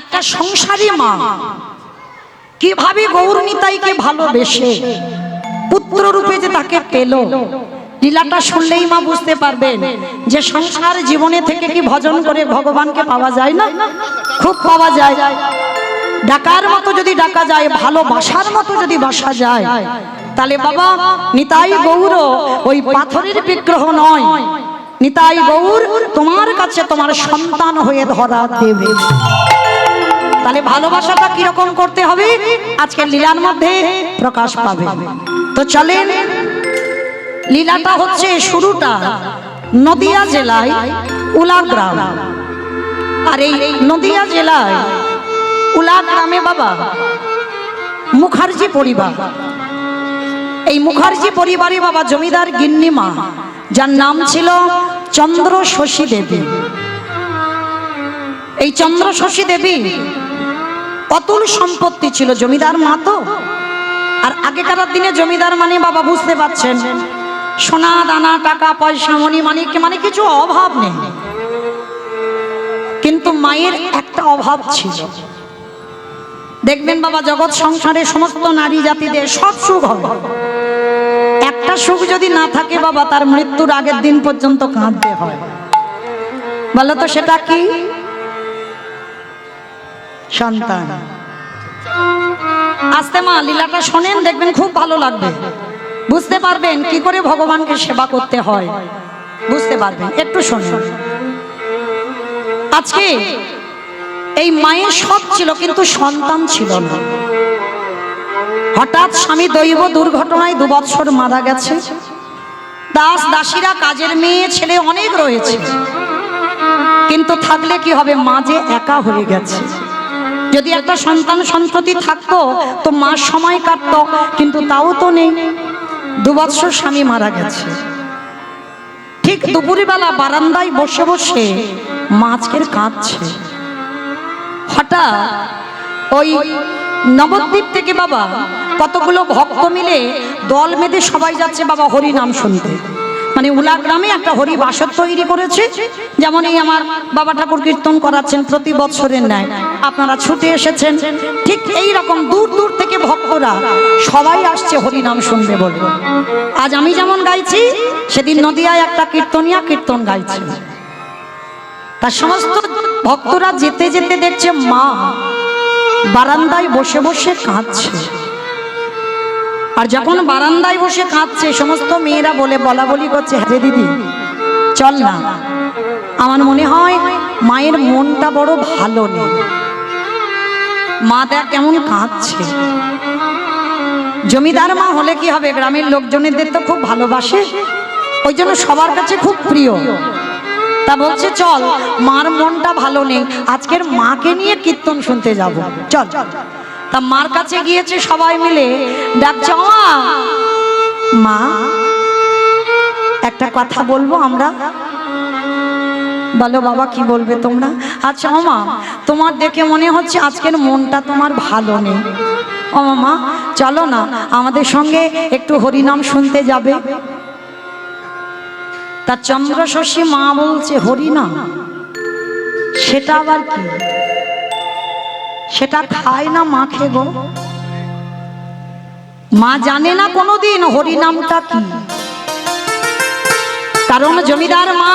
একটা সংসারী মা কিভাবে গৌর নিতাইকে ভালোবেসে পুত্র রূপে যে তাকে পেল, লীলাটা শুনলেই মা বুঝতে পারবেন যে সংসার জীবনে থেকে কি ভজন করে ভগবানকে পাওয়া যায় না? খুব পাওয়া যায়। ডাকার মতো যদি ডাকা যায়, ভালোবাসার মতো যদি বাসা যায়, তাহলে বাবা নিতাই গৌর ওই পাথরের বিগ্রহ নয়, নিতাই গৌর তোমার কাছে তোমার সন্তান হয়ে ধরা দেবে। তাহলে ভালোবাসাটা কিরকম করতে হবে আজকের লীলার মধ্যে প্রকাশ পাবে। তো চলেন, লীলাটা হচ্ছে শুরুটা নদিয়া জেলায় উলা গ্রাম। আর এই নদিয়া জেলায় উলা গ্রামে বাবা মুখার্জি পরিবার। এই মুখার্জি পরিবারে বাবা জমিদার গিন্নিমা, যার নাম ছিল চন্দ্র শশী দেবী। এই চন্দ্র শশী দেবী অতুল সম্পত্তি ছিল, জমিদার মা তো। আর আগেকার দিনে জমিদার মানে বাবা বুঝতে পাচ্ছেন, সোনা দানা টাকা পয়সা মণি মানিক মানে কিছু অভাব নেই, কিন্তু মায়ের একটা অভাব ছিল। দেখবেন বাবা জগৎ সংসারে সমস্ত নারী জাতিদের সব সুখ হয়, একটা সুখ যদি না থাকে বাবা তার মৃত্যুর আগের দিন পর্যন্ত কাঁদতে হয়। বলো তো সেটা কি? সন্তান। আস্তে মা লীলাটা শোনেন, দেখবেন খুব ভালো লাগবে, বুঝতে পারবেন কি করে ভগবানকে সেবা করতে হয়, বুঝতে পারবেন। একটু শোনেন। আজকে এই মায়ের সব ছিল কিন্তু সন্তান ছিল না। হঠাৎ স্বামী দৈব দুর্ঘটনায় 2 বছর মারা গেছে। দাস দাসীরা, কাজের মেয়ে ছেলে অনেক রয়েছে, কিন্তু থাকলে কি হবে, মা যে একা হয়ে গেছে। যদি একটা সন্তান সন্ততি থাকতো তো মা সময় কাটতো, কিন্তু তাও তো নেই। 2 বছর স্বামী মারা গেছে। ঠিক দুপুরবেলা বারান্দায় বসে বসে মা আজকের কাঁদছে। হঠাৎ ওই নবদ্বীপ থেকে বাবা কতগুলো ভক্ত মিলে দল বেঁধে সবাই যাচ্ছে বাবা হরি নাম শুনতে। মানে উলা গ্রামে একটা হরি বাসর তৈরি করেছে, যেমন এই আমার বাবা ঠাকুর কীর্তন করাচ্ছেন প্রতি বছরের ন্যায়, আপনারা ছুটে এসেছেন। ঠিক এই রকম দূর দূর থেকে ভক্তরা সবাই আসছে হরি নাম শুনবে বলে। আজ আমি যেমন গাইছি, সেদিন নদিয়ায় একটা কীর্তনিয়া কীর্তন গাইছে। তার সমস্ত ভক্তরা যেতে যেতে দেখছে মা বারান্দায় বসে বসে কাঁদছে। আর যখন বারান্দায় বসে কাঁদছে, সমস্ত মেয়েরা বলা বলি করছে, হ্যাঁ দিদি চল না, আমার মনে হয় মায়ের মনটা বড় ভালো নেই, মা দেখ কেমন কাঁদছে। জমিদার মা হলে কি হবে, গ্রামের লোকজনেদের তো খুব ভালোবাসে, ওই জন্য সবার কাছে খুব প্রিয়। তা বলছে চল, মার মনটা ভালো নেই, আজকের মাকে নিয়ে কীর্তন শুনতে যাব, চল। তা মার কাছে গিয়েছে সবাই মিলে, ডাকছে মা একটা কথা বলবো আমরা। বলো বাবা কি বলবে তোমরা? আচ্ছা মা, তোমার দেখে মনে হচ্ছে আজকের মনটা তোমার ভালো নেই, ও মা চলো না আমাদের সঙ্গে একটু হরিনাম শুনতে যাবে। তার চন্দ্র শশী মা বলছে হরিনাম, সেটা আবার কি? সেটা খায় না মাখে গো, মা জানে না কোনোদিন হরিনামটা কি। কারণ জমিদার মা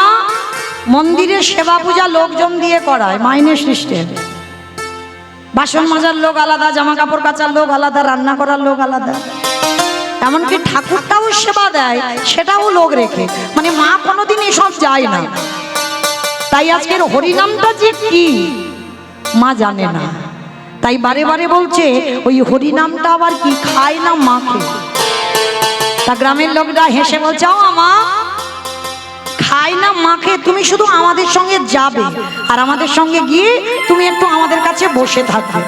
মন্দিরে সেবা পূজা লোকজন দিয়ে করায়, মাইনে সিস্টেম। বাসন মাজার লোক আলাদা, জামা কাপড় কাচার লোক আলাদা, রান্না করার লোক আলাদা, এমনকি ঠাকুরটাও সেবা দেয় সেটাও লোক রেখে, মানে মা কোনোদিন এসব যায় না। তাই আজকের হরিনামটা যে কি মা জানে না, তাই বারে বারে বলছে ওই হরিনামটা আবার কি, খায় না মাকে। তা গ্রামের লোকরা হেসে বলছে মা খায় না মাকে, তুমি শুধু আমাদের সঙ্গে যাবে, আর আমাদের সঙ্গে গিয়ে তুমি একটু আমাদের কাছে বসে থাকবে।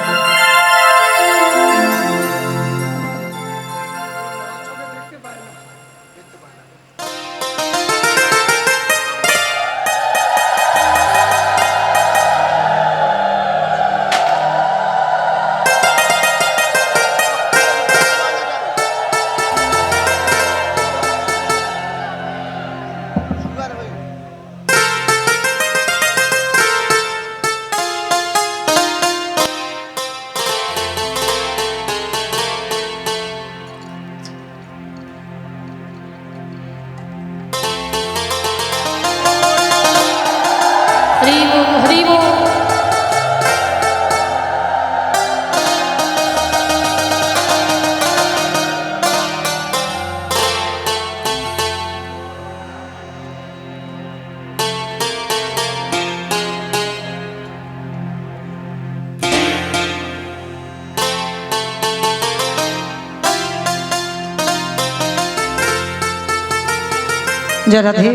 জয় রাধে।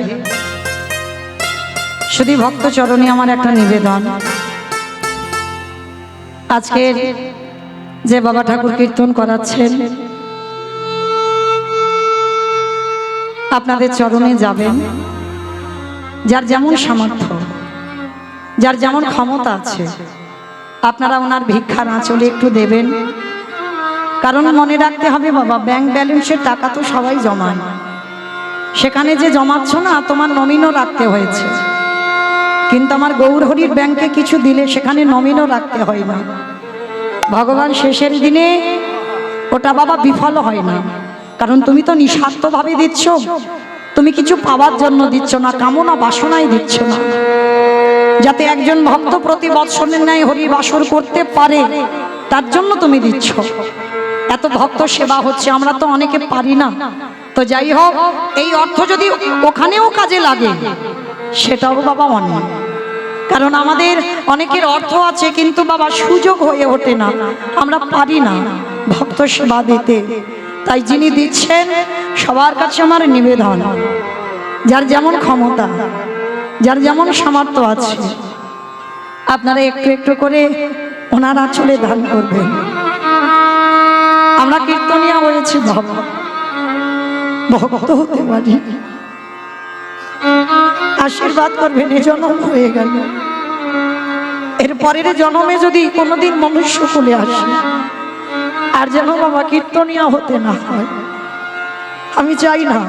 শুধু ভক্ত চরণে আমার একটা নিবেদন, আজকের যে বাবা ঠাকুর কীর্তন করাচ্ছেন আপনাদের চরণে যাবেন, যার যেমন সামর্থ্য, যার যেমন ক্ষমতা আছে আপনারা ওনার ভিক্ষার আঁচলে একটু দেবেন। কারণ মনে রাখতে হবে বাবা, ব্যাংক ব্যালেন্সের টাকা তো সবাই জমায়, সেখানে যে জমাচ্ছ না তোমার নমিনও রাখতে হয়েছে, কিন্তু আমার গৌরহরির ব্যাংকে কিছু দিলে সেখানে নমিনও রাখতে হয় না। ভগবান শেষের দিনে ওটা বাবা বিফল হয় না, কারণ তুমি তো নিঃস্বার্থভাবে দিচ্ছ, তুমি কিছু পাওয়ার জন্য দিচ্ছ না, কামনা বাসনায় দিচ্ছ না, যাতে একজন ভক্ত প্রতি বৎসরের ন্যায় হরি বাসর করতে পারে তার জন্য তুমি দিচ্ছ। এত ভক্ত সেবা হচ্ছে, আমরা তো অনেকে পারি না। তো যাই হোক, এই অর্থ যদি ওখানেও কাজে লাগে সেটাও বাবা অনেক, কারণ আমাদের অনেকের অর্থ আছে কিন্তু বাবা সুযোগ হয়ে ওঠে না, আমরা পারি না ভক্ত সেবা দিতে। তাই যিনি দিচ্ছেন সবার কাছে আমার নিবেদন, যার যেমন ক্ষমতা, যার যেমন সামর্থ্য আছে আপনারা একটু একটু করে ওনার আঁচলে দান করবেন। আমরা কীর্তনিয়া হয়েছি বাবা, ভক্ত হতে পারি, আশীর্বাদ করবেন। এ জন্ম হয়ে গেল, এর পরের জন্মে যদি কোনোদিন মনুষ্য কুলে আসে আর যেন বাবা কীর্তনিয়া হতে না হয়। আমি চাই না,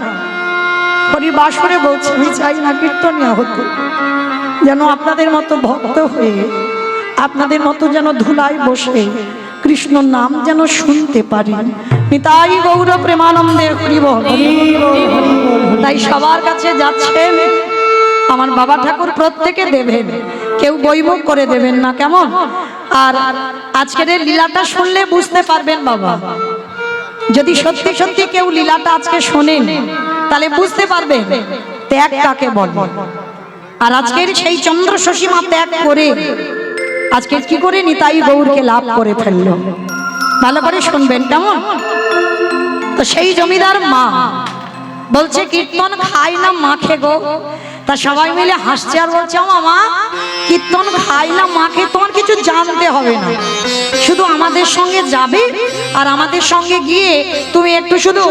হরি বাসরে বলছি, আমি চাই না কীর্তনিয়া হতে, যেন আপনাদের মতো ভক্ত হয়ে, আপনাদের মতো যেন ধুলায় বসে কৃষ্ণ নাম যেন শুনতে পারি। নিতাই গৌর প্রেমানন্দে হরি বল। তাই সবার কাছে যাচ্ছেন আমার বাবা ঠাকুর, প্রত্যেকে দেবেন, কেউ বৈমুখ করে দেবেন না, কেমন? আর আজকের লীলাটা শুনলে বুঝতে পারবেন বাবা, যদি সত্যি সত্যি কেউ লীলাটা আজকে শোনেন তাহলে বুঝতে পারবে ত্যাগ কাকে বলে। আর আজকের সেই চন্দ্র শশীমা ত্যাগ করে আজকে কি করে নিতাই গৌরকে লাভ করে ফেললো, ভালো করে শুনবেন, কেমন? তো সেই জমিদার মা বলছে কীর্তন খাই না মাখে গো। তা সবাই মিলে হাসছে আর বলছে মা, কীর্তন খাই না মাখে, তোমার কিছু জানতে হবে না, শুধু আমাদের সঙ্গে যাবে আর আমাদের সঙ্গে গিয়ে তুমি একটু শুধু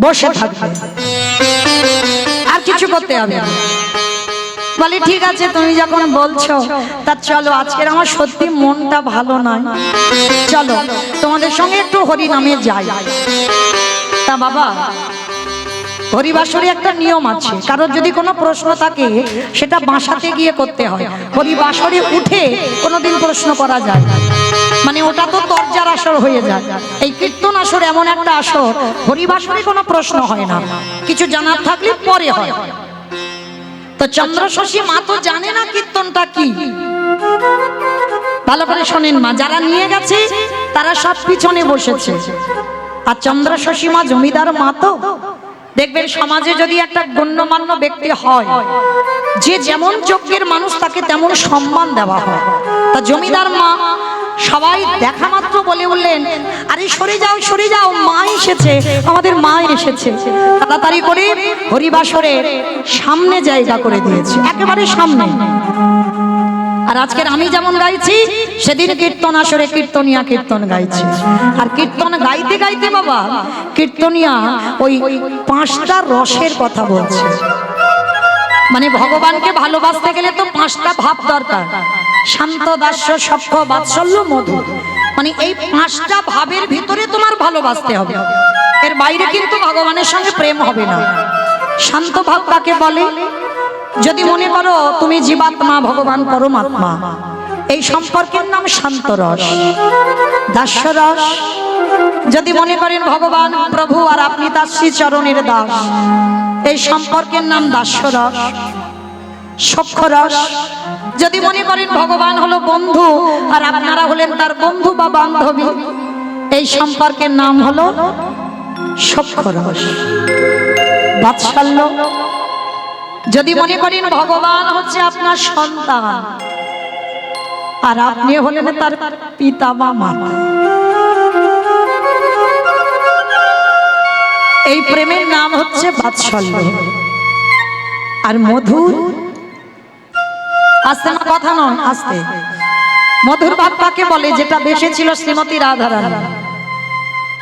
বসে থাকবে, আর কিছু করতে হবে না। বলে ঠিক আছে, তুমি যখন বলছো তা চলো, আজকের আমার সত্যি মনটা ভালো নয়, চলো তোমাদের সঙ্গে একটু হরি নামে যাই। তা বাবা, হরিবাসরে একটা নিয়ম আছে, কারোর যদি কোনো প্রশ্ন থাকে সেটা বাসাতে গিয়ে করতে হয়, হরিবাসরে উঠে কোনোদিন প্রশ্ন করা যায় না, মানে ওটা তো তরজার আসর হয়ে যায়। এই কীর্তন আসর এমন একটা আসর, হরিবাসরে কোনো প্রশ্ন হয় না, কিছু জানার থাকলে পরে হয়। তো চন্দ্র শশী মা তো জানে না কীর্তনটা কি, ভালো করে শোনেন মা, যারা নিয়ে গেছে তারা সব পিছনে বসেছে, আর চন্দ্র শশী মা জমিদার মা তো দেখবেন সমাজে যদি একটা গণ্যমান্য ব্যক্তি হয়, যে যেমন যোগ্যের মানুষ তাকে তেমন সম্মান দেওয়া হয়। তা জমিদার মা সবাই দেখা মাত্র বলে উঠলেন, আরে সরে যাও সরে যাও, মা এসেছে, আমাদের মা এসেছে। তাড়াতাড়ি করে হরিবাসরের সামনে জায়গা করে দিয়েছে, একেবারে সামনে। আর আজকের আমি যেমন গাইছি, সেদিন কীর্তন আসরে কীর্তনিয়া কীর্তন গাইছে। আর কীর্তন গাইতে গাইতে বাবা কীর্তনিয়া ওই 5টা রসের কথা বলছে, মানে ভগবানকে ভালোবাসতে গেলে তো 5টা ভাব দরকার, শান্ত, দাস্য, সখ্য, বাৎসল্য, মধু, মানে এই 5টা ভাবের ভিতরে তোমার ভালোবাসতে হবে, এর বাইরে কিন্তু ভগবানের সঙ্গে প্রেম হবে না। শান্ত ভাব কাকে বলে? যদি মনে করো তুমি জীবাত্মা, ভগবান পরমাত্মা, এই সম্পর্কের নাম শান্ত রস। দাস্য রস, যদি মনে করেন ভগবান প্রভু আর আপনি তার শ্রী চরণের দাস, এই সম্পর্কের নাম দাস্য রস। সখ্য রস, যদি মনে করেন ভগবান হলো বন্ধু আর আপনারা হলেন তার বন্ধু বা বান্ধবী, এই সম্পর্কের নাম হলো সখ্য রস। বাৎসল্য, যদি মনে করেন ভগবান হচ্ছে আপনার সন্তান আর আপনি হলেন তার পিতা বা মাতা, এই প্রেমের নাম হচ্ছে বাৎসল্য। আর মধুর, আস্তে না, কথা নয়, আস্তে। মধুর ভাব কাকে বলে? যেটা বেশে ছিল শ্রীমতী রাধারানী,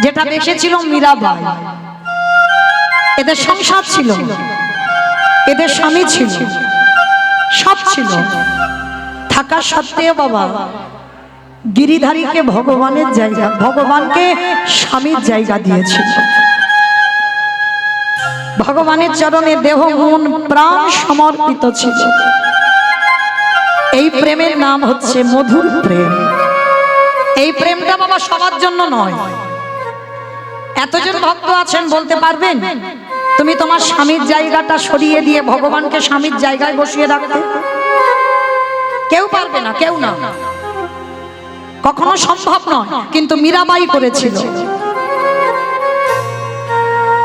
যেটা বেশে ছিল মীরাবাই। এদের সংসার ছিল, এদের স্বামী ছিল, সব ছিল। থাকা সত্ত্বেও বাবা গিরিধারীকে ভগবানের জায়গা, ভগবানকে স্বামীর জায়গা দিয়েছিল। ভগবানের চরণে দেহ মন প্রাণ সমর্পিত ছিল। এই প্রেমের নাম হচ্ছে মধুর প্রেম। এই প্রেমটা বাবা সবার জন্য নয়। এতজন ভক্ত আছেন, বলতে পারবেন তুমি তোমার স্বামীর জায়গাটা সরিয়ে দিয়ে ভগবানকে স্বামীর জায়গায় বসিয়ে রাখতে? কেউ পারবে না, কেউ না, কখনো সম্ভব নয়। কিন্তু মীরাবাই করেছিল।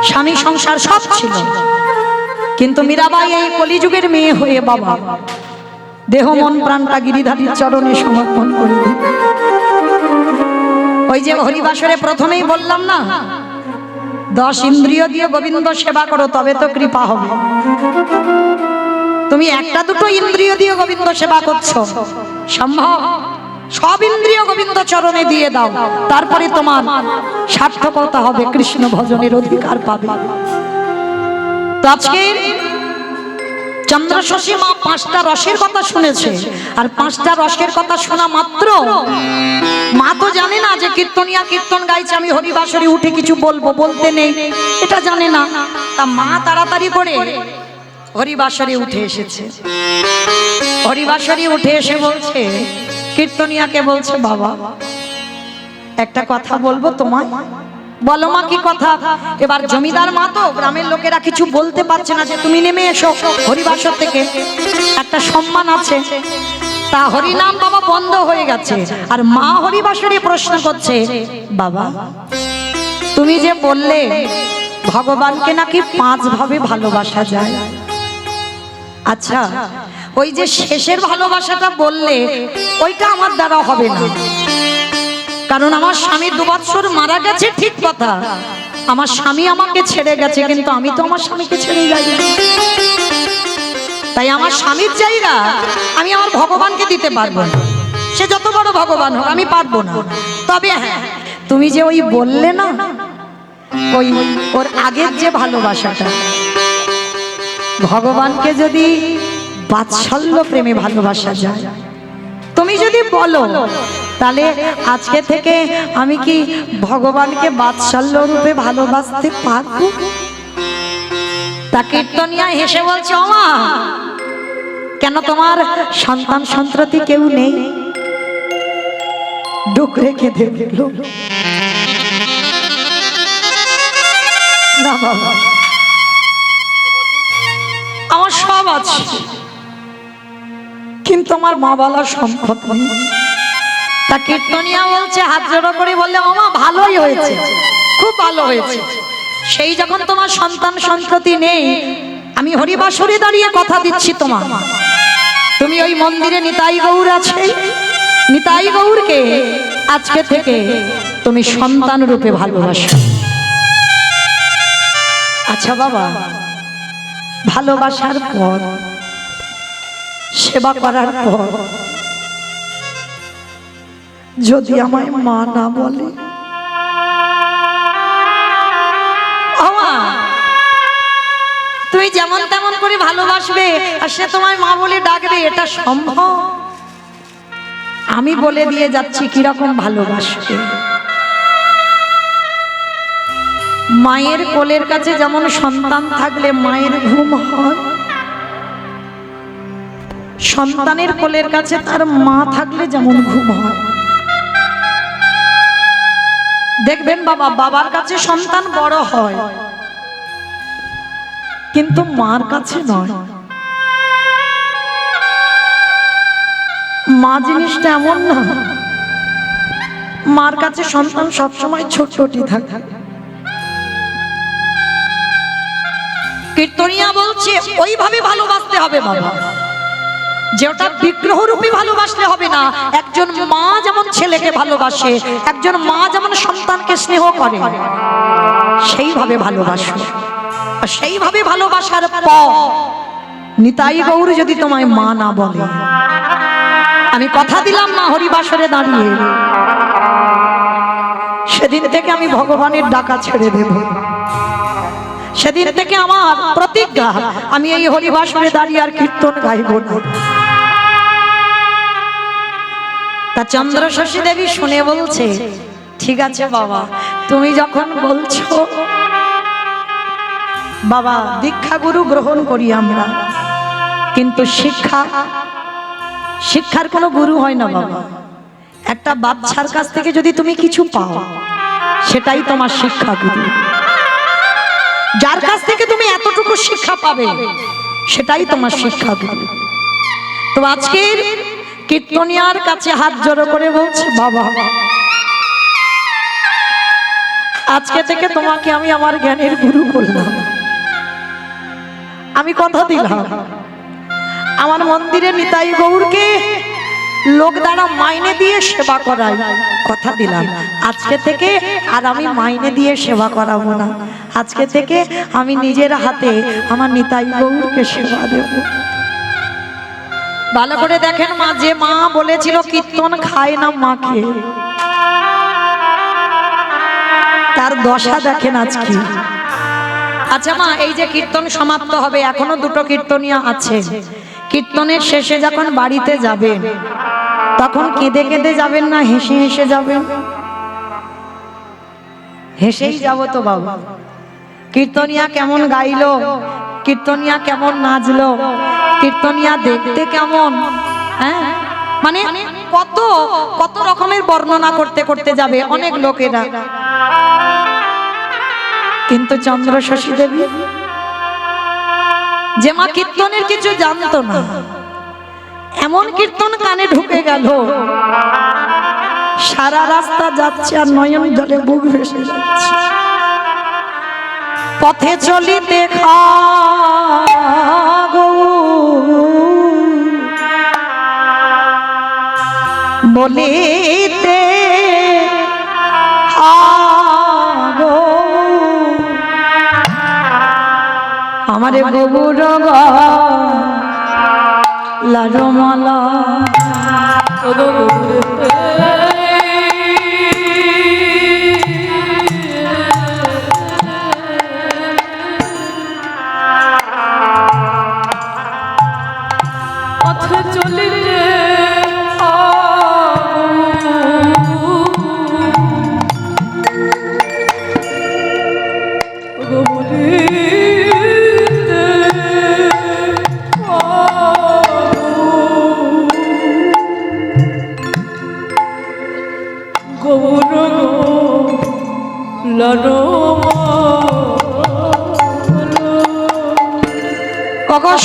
স্বামী সংসার সব ছিল, কিন্তু মীরাবাই এই কলিযুগের মেয়ে হয়ে বাবা দেহ মন প্রাণটা গিরিধারীর চরণে সমর্পণ করে দিল। ওই যে হরিবাসরে প্রথমেই বললাম না, 10 ইন্দ্রিয় দিয়ে গোবিন্দ সেবা করো তবে তো কৃপা হবে। তুমি একটা দুটো ইন্দ্রিয় দিয়ে গোবিন্দ সেবা করছো, সম্ভব? সব ইন্দ্রিয় গোবিন্দ চরণে দিয়ে দাও, তারপরে তোমার সার্থকতা হবে, কৃষ্ণ ভজনের অধিকার পাবে। তো আজকে চন্দ্রশশী মা 5টা রসের কথা শুনেছে। আর 5টা রসের কথা শোনা মাত্র মা তো জানে না যে কীর্তনিয়া কীর্তন গাইছে, আমি হরিবাসরে উঠে কিছু বলবো, বলতে নেই, এটা জানে না। তা মা তাড়াতাড়ি করে হরিবাসরে উঠে এসেছে। হরিবাসরে উঠে এসে বলছে, কীর্তনিয়াকে বলছে, বাবা একটা কথা বলবো তোমায়। বলো মা, কি কথা? এবার জমিদার মা তো, গ্রামের লোকেরা কিছু বলতে পারছে না যে তুমি নেমে এসো হরিবাসর থেকে, একটা সম্মান আছে। তা হরিনাম বাবা বন্ধ হয়ে গেছে। আর মা হরিবাসরে প্রশ্ন করছে, বাবা তুমি যে বললে ভগবানকে নাকি 5 ভাবে ভালোবাসা যায়, আচ্ছা ওই যে শেষের ভালোবাসাটা বললে ওইটা আমার দ্বারা হবে না। কারণ আমার স্বামী 2 বছর মারা গেছে, ঠিক কথা, আমার স্বামী আমাকে ছেড়ে গেছে, কিন্তু আমি তো আমার স্বামীকে ছেড়ে যাই। তাই আমার স্বামীর জায়গা আমি আমার ভগবানকে দিতে পারবো না, সে যত বড় ভগবান হোক, আমি পারবো না। তবে হ্যাঁ, তুমি যে ওই বললে না, ওই ওর আগের যে ভালোবাসাটা, ভগবানকে যদি বাৎসল্য প্রেমে ভালোবাসা যায়, তুমি যদি বলো, তাহলে আজকে থেকে আমি কি ভগবানকে বাৎসল্য রূপে ভালোবাসতে পারবো? তা কীর্তনিয়া হেসে বলছে, ও মা, কেন তোমার সন্তান সন্ততি কেউ নেই? ডুক রেখে দেখল না বাবা, আমার সব আছে, কিন্তু আমার মা বলার সম্পদ নেই। তা কীর্তনিয়া বলছে, হাত জড়ো করে বললে, ও মা ভালোই হয়েছে, খুব ভালো হয়েছে। সেই যখন তোমার সন্তান সন্ততি নেই, আমি হরিবাসরে দাঁড়িয়ে কথা দিচ্ছি তোমার, তুমি ওই মন্দিরে নিতাই গৌর আছে, নিতাই গৌরকে আজকে থেকে তুমি সন্তান রূপে ভালোবাসো। আচ্ছা বাবা, ভালোবাসার পর, সেবা করার পর যদি আমায় মা না বলে, তুমি যেমন তেমন করে ভালোবাসবে আর সে তোমায় মা বলে ডাকবে, এটা সম্ভব? আমি বলে দিয়ে যাচ্ছি কিরকম ভালোবাসবে। মায়ের কোলের কাছে যেমন সন্তান থাকলে মায়ের ঘুম হয়, সন্তানের কোলের কাছে তার মা থাকলে যেমন ঘুম হয়। দেখবেন বাবা, বাবার কাছে সন্তান বড় হয়, কিন্তু মার কাছে নয়। মা জিনিসটা এমন না, মার কাছে সন্তান সবসময় ছোটটি থাকে। কীর্তনিয়া বলছে ওইভাবে ভালোবাসতে হবে বাবা, যে ওটা বিগ্রহ রূপে ভালোবাসলে হবে না। একজন মা যেমন ছেলে ছেলেকে ভালোবাসে, একজন মা যেমন সন্তানকে স্নেহ করে সেইভাবে ভালোবাসো। আর সেইভাবে ভালোবাসার পর নিতাই গৌর যদি তোমায় মা না বলে, আমি কথা দিলাম না হরিবাসরে দাঁড়িয়ে, সেদিন থেকে আমি ভগবানের ডাকা ছেড়ে দেব। সেদিন থেকে আমার প্রতিজ্ঞা, আমি এই হরিবাসরে দাঁড়িয়ে আর কীর্তন গাইব না। তা চন্দ্রশশী দেবী শুনে বলছে, ঠিক আছে বাবা, তুমি যখন বলছো বাবা দীক্ষা গুরু গ্রহণ করি আমরা, কিন্তু শিক্ষার কোনো গুরু হয় না বাবা। একটা বাচ্চার কাছ থেকে যদি তুমি কিছু পাও, সেটাই তোমার শিক্ষা গুরু। যার কাছ থেকে তুমি এতটুকু শিক্ষা পাবে, সেটাই তোমার শিক্ষা গুরু। তো আজকের কীর্তনিয়ার কাছে হাত জড়ো করে বলছে, বাবা আজকে থেকে তোমাকে আমি আমার জ্ঞানের গুরু করলাম। আমি কথা দিলাম আমার মন্দিরে নিতাই গৌরকে লোক দ্বারা মাইনে দিয়ে সেবা করাই, কথা দিলাম আজকে থেকে আর আমি মাইনে দিয়ে সেবা করাবো না। আজকে থেকে আমি নিজের হাতে আমার নিতাই গৌরকে সেবা দেব। ভালো করে দেখেন মা, যে মা বলেছিল কীর্তন খায় না মাকে, তার দশা দেখেন আজকে। আচ্ছা মা, এই যে কীর্তন সমাপ্ত হবে, এখনো দুটো কীর্তনিয়া আছে, কীর্তনের শেষে যখন বাড়িতে যাবেন তখন কেঁদে কেঁদে যাবেন না হেসে হেসে যাবেন? হেসেই যাব তো বাবা। কীর্তনিয়া কেমন গাইলো, কীর্তনিয়া কেমন নাচলো, কীর্তনিয়া দেখতে কেমন, হ্যাঁ মানে কত কত রকমের বর্ণনা করতে করতে যাবে অনেক লোকেরা। কিন্তু চন্দ্রশশী দেবী যে মা কীর্তনের কিছু জানতো না, এমন কীর্তন কানে ঢুকে গেল, সারা রাস্তা যাচ্ছে আর নয়ন জলে বুক ভেসে যাচ্ছে। পথে চলিতে খাগো বলিতে আগো আমারে গবুর লারমালা পথে চলিতে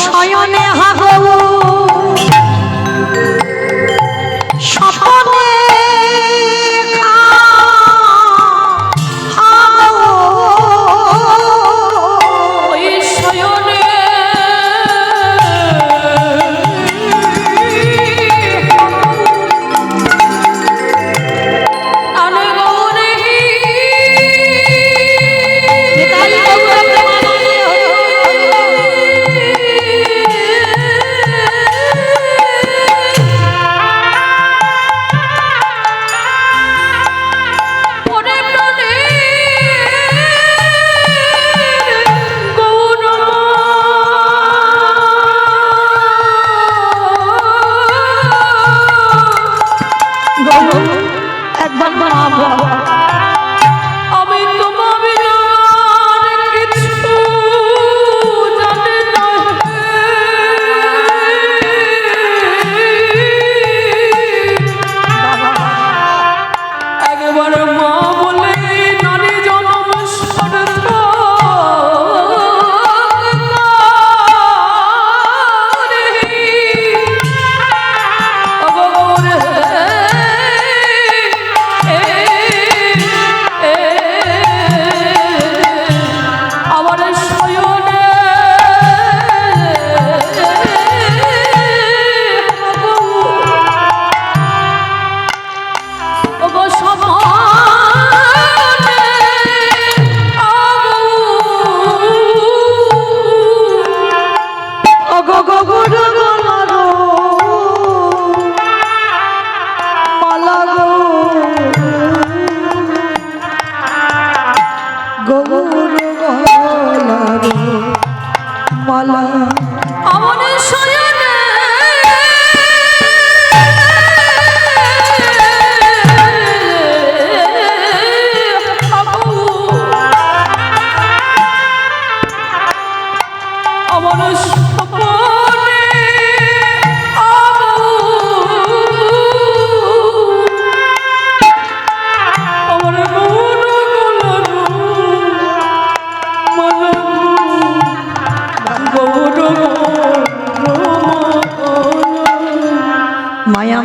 শয়নে হাগো স্বপনে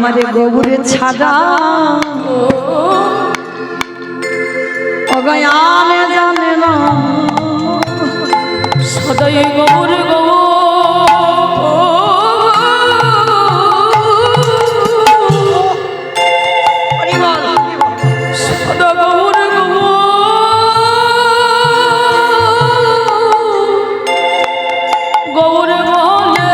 আমারে গৌরে ছাড়া অগয়ানে জানে না সদাই গৌর সদা গৌর গৌর বলে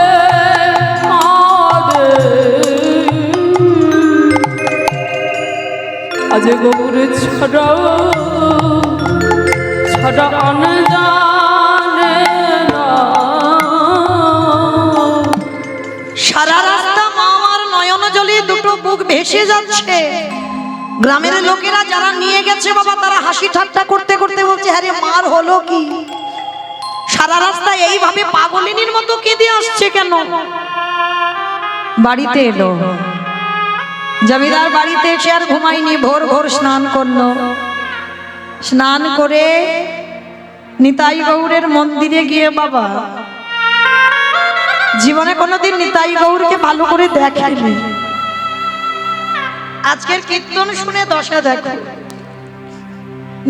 আজ গৌর ছড়া ছড়া অনজানে না। সারা রাস্তা মা আমার নয়ন জলে দুটো বুক ভেসে যাচ্ছে। গ্রামের লোকেরা যারা নিয়ে গেছে বাবা তারা হাসি ঠাট্টা করতে করতে বলছে হ্যাঁ রে মার হলো কি, সারা রাস্তা এইভাবে পাগলিনীর মতো কেঁদে আসছে কেন। বাড়িতে এলো, জমিদার বাড়িতে এসে আর ঘুমায়নি, ভোর ভোর স্নান করলো। স্নান করে নিতাই গৌরের মন্দিরে গিয়ে বাবা জীবনে কোনোদিন নিতাই গৌরকে ভালো করে দেখেনি। আজকের কীর্তন শুনে দশা দেখো,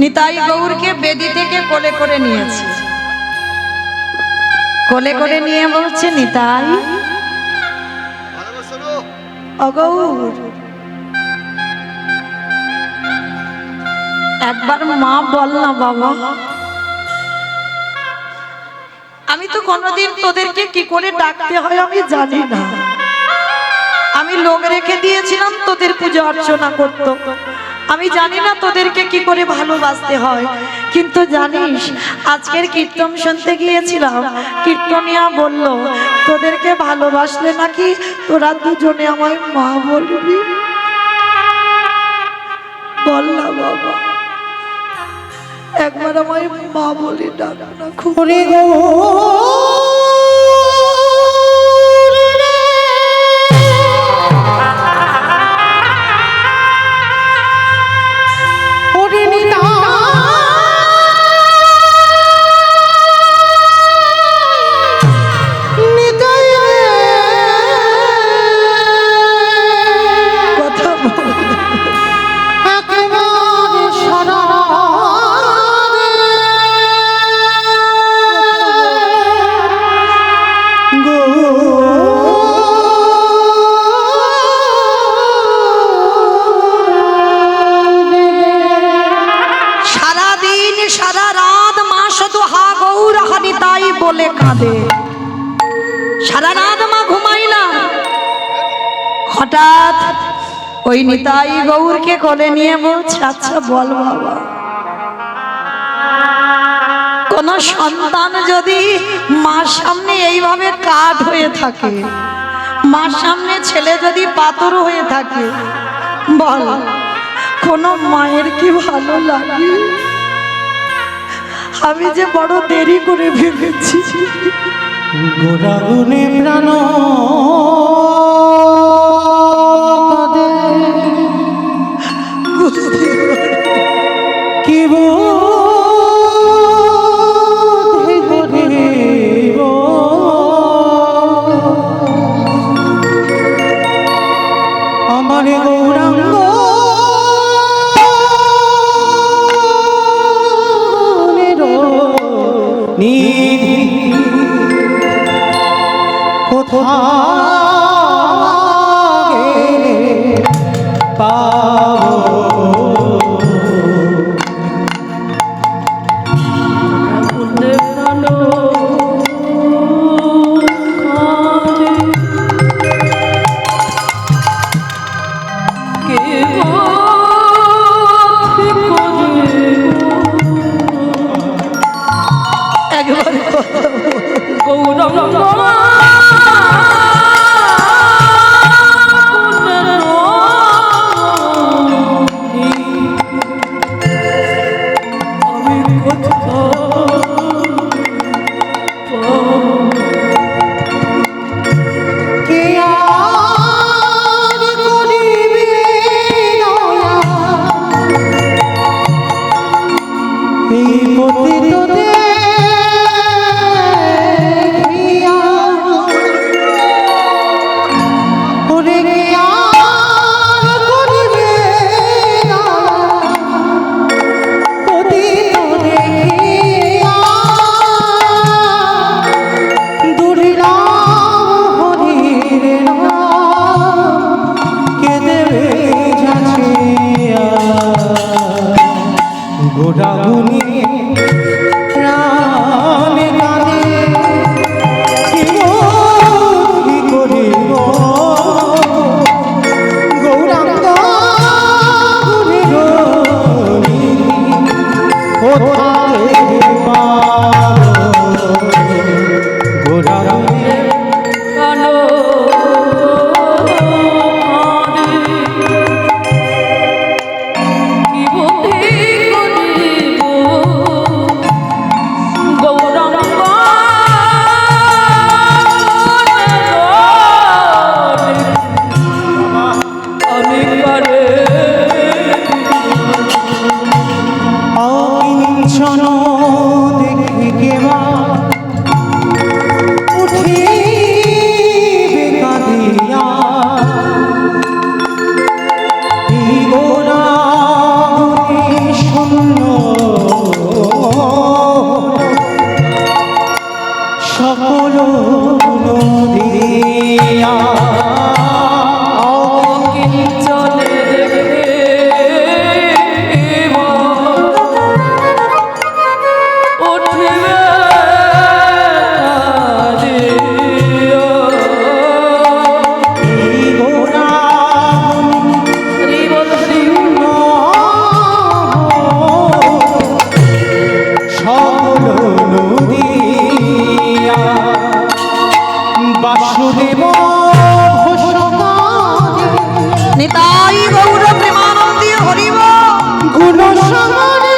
নিতাই গৌরকে বেদি থেকে কোলে করে নিয়েছে। কোলে করে নিয়ে বলছে নিতাই অগৌর একবার মা বল না বাবা। আমি তো কোনোদিন তোদেরকে কি করে ডাকতে হয় আমি জানি না। আমি লোক রেখে দিয়েছিলাম তোদের পূজা অর্চনা করত, আমি জানি না তোদেরকে কি করে ভালোবাসতে হয়। কিন্তু জানিস আজকের কীর্তন শুনতে গিয়েছিলাম, কীর্তনিয়া বলল তোদেরকে ভালোবাসলে নাকি তোরা দুজনে আমায় মা বলবি। বল না বাবা, একবার আমায় মা বলে ডাক না। খুঁড়ে গো বলে কাঁদে, সারা রাত মা ঘুমাই না। হঠাৎ ওই নিতাই গৌরকে কোলে নিয়ে বলছে আচ্ছা বল বাবা, কোন সন্তান যদি মার সামনে এইভাবে কাঠ হয়ে থাকে, মার সামনে ছেলে যদি পাথর হয়ে থাকে, বল কোন মায়ের কি ভালো লাগে? আমি যে বড় দেরি করে ভেবেছি। গোরাগুনে প্রাণ কি আমার গৌরাঙ্গ এই পতিত দেখিয়া গোড়াগুনি শূন্য সকল নদিয়া চলে উঠবে এই গোড়াগুনি শূন্য সকল নদিয়া বাসুদেব ঘোষকারে নিতাই গৌর প্রেমানন্দে হরিব গুণসাগরে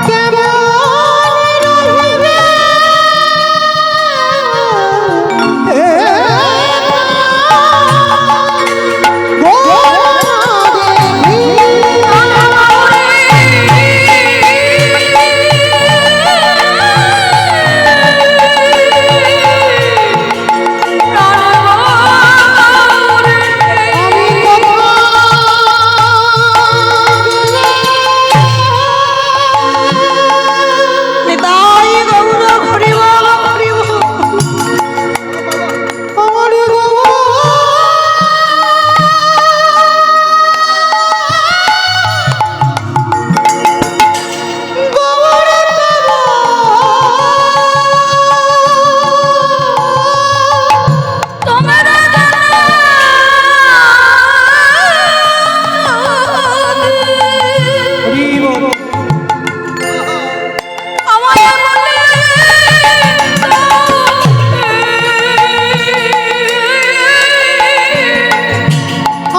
কেমন রহিবে নিতাই গৌর হরিব হরিব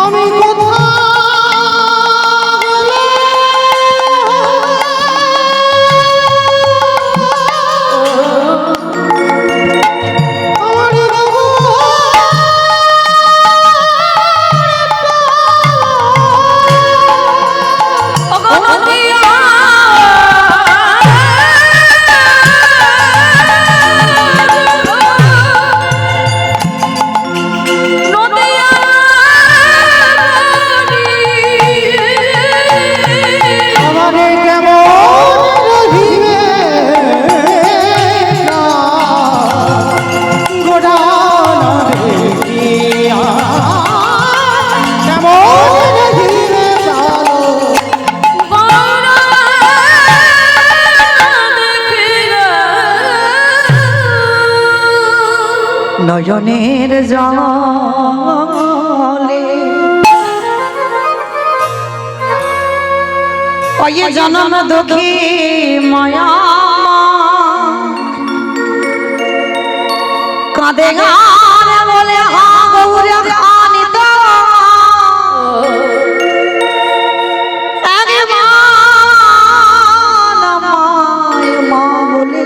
আমি কোথায় আমারে কেমন রহিবে না গোড়ারে গিয়া কেমন রহিবে ভালো নয়নের জলে ওই জনম দুঃখী মায়া কাঁদে গান বলে হা গৌর খানিতা মা বলে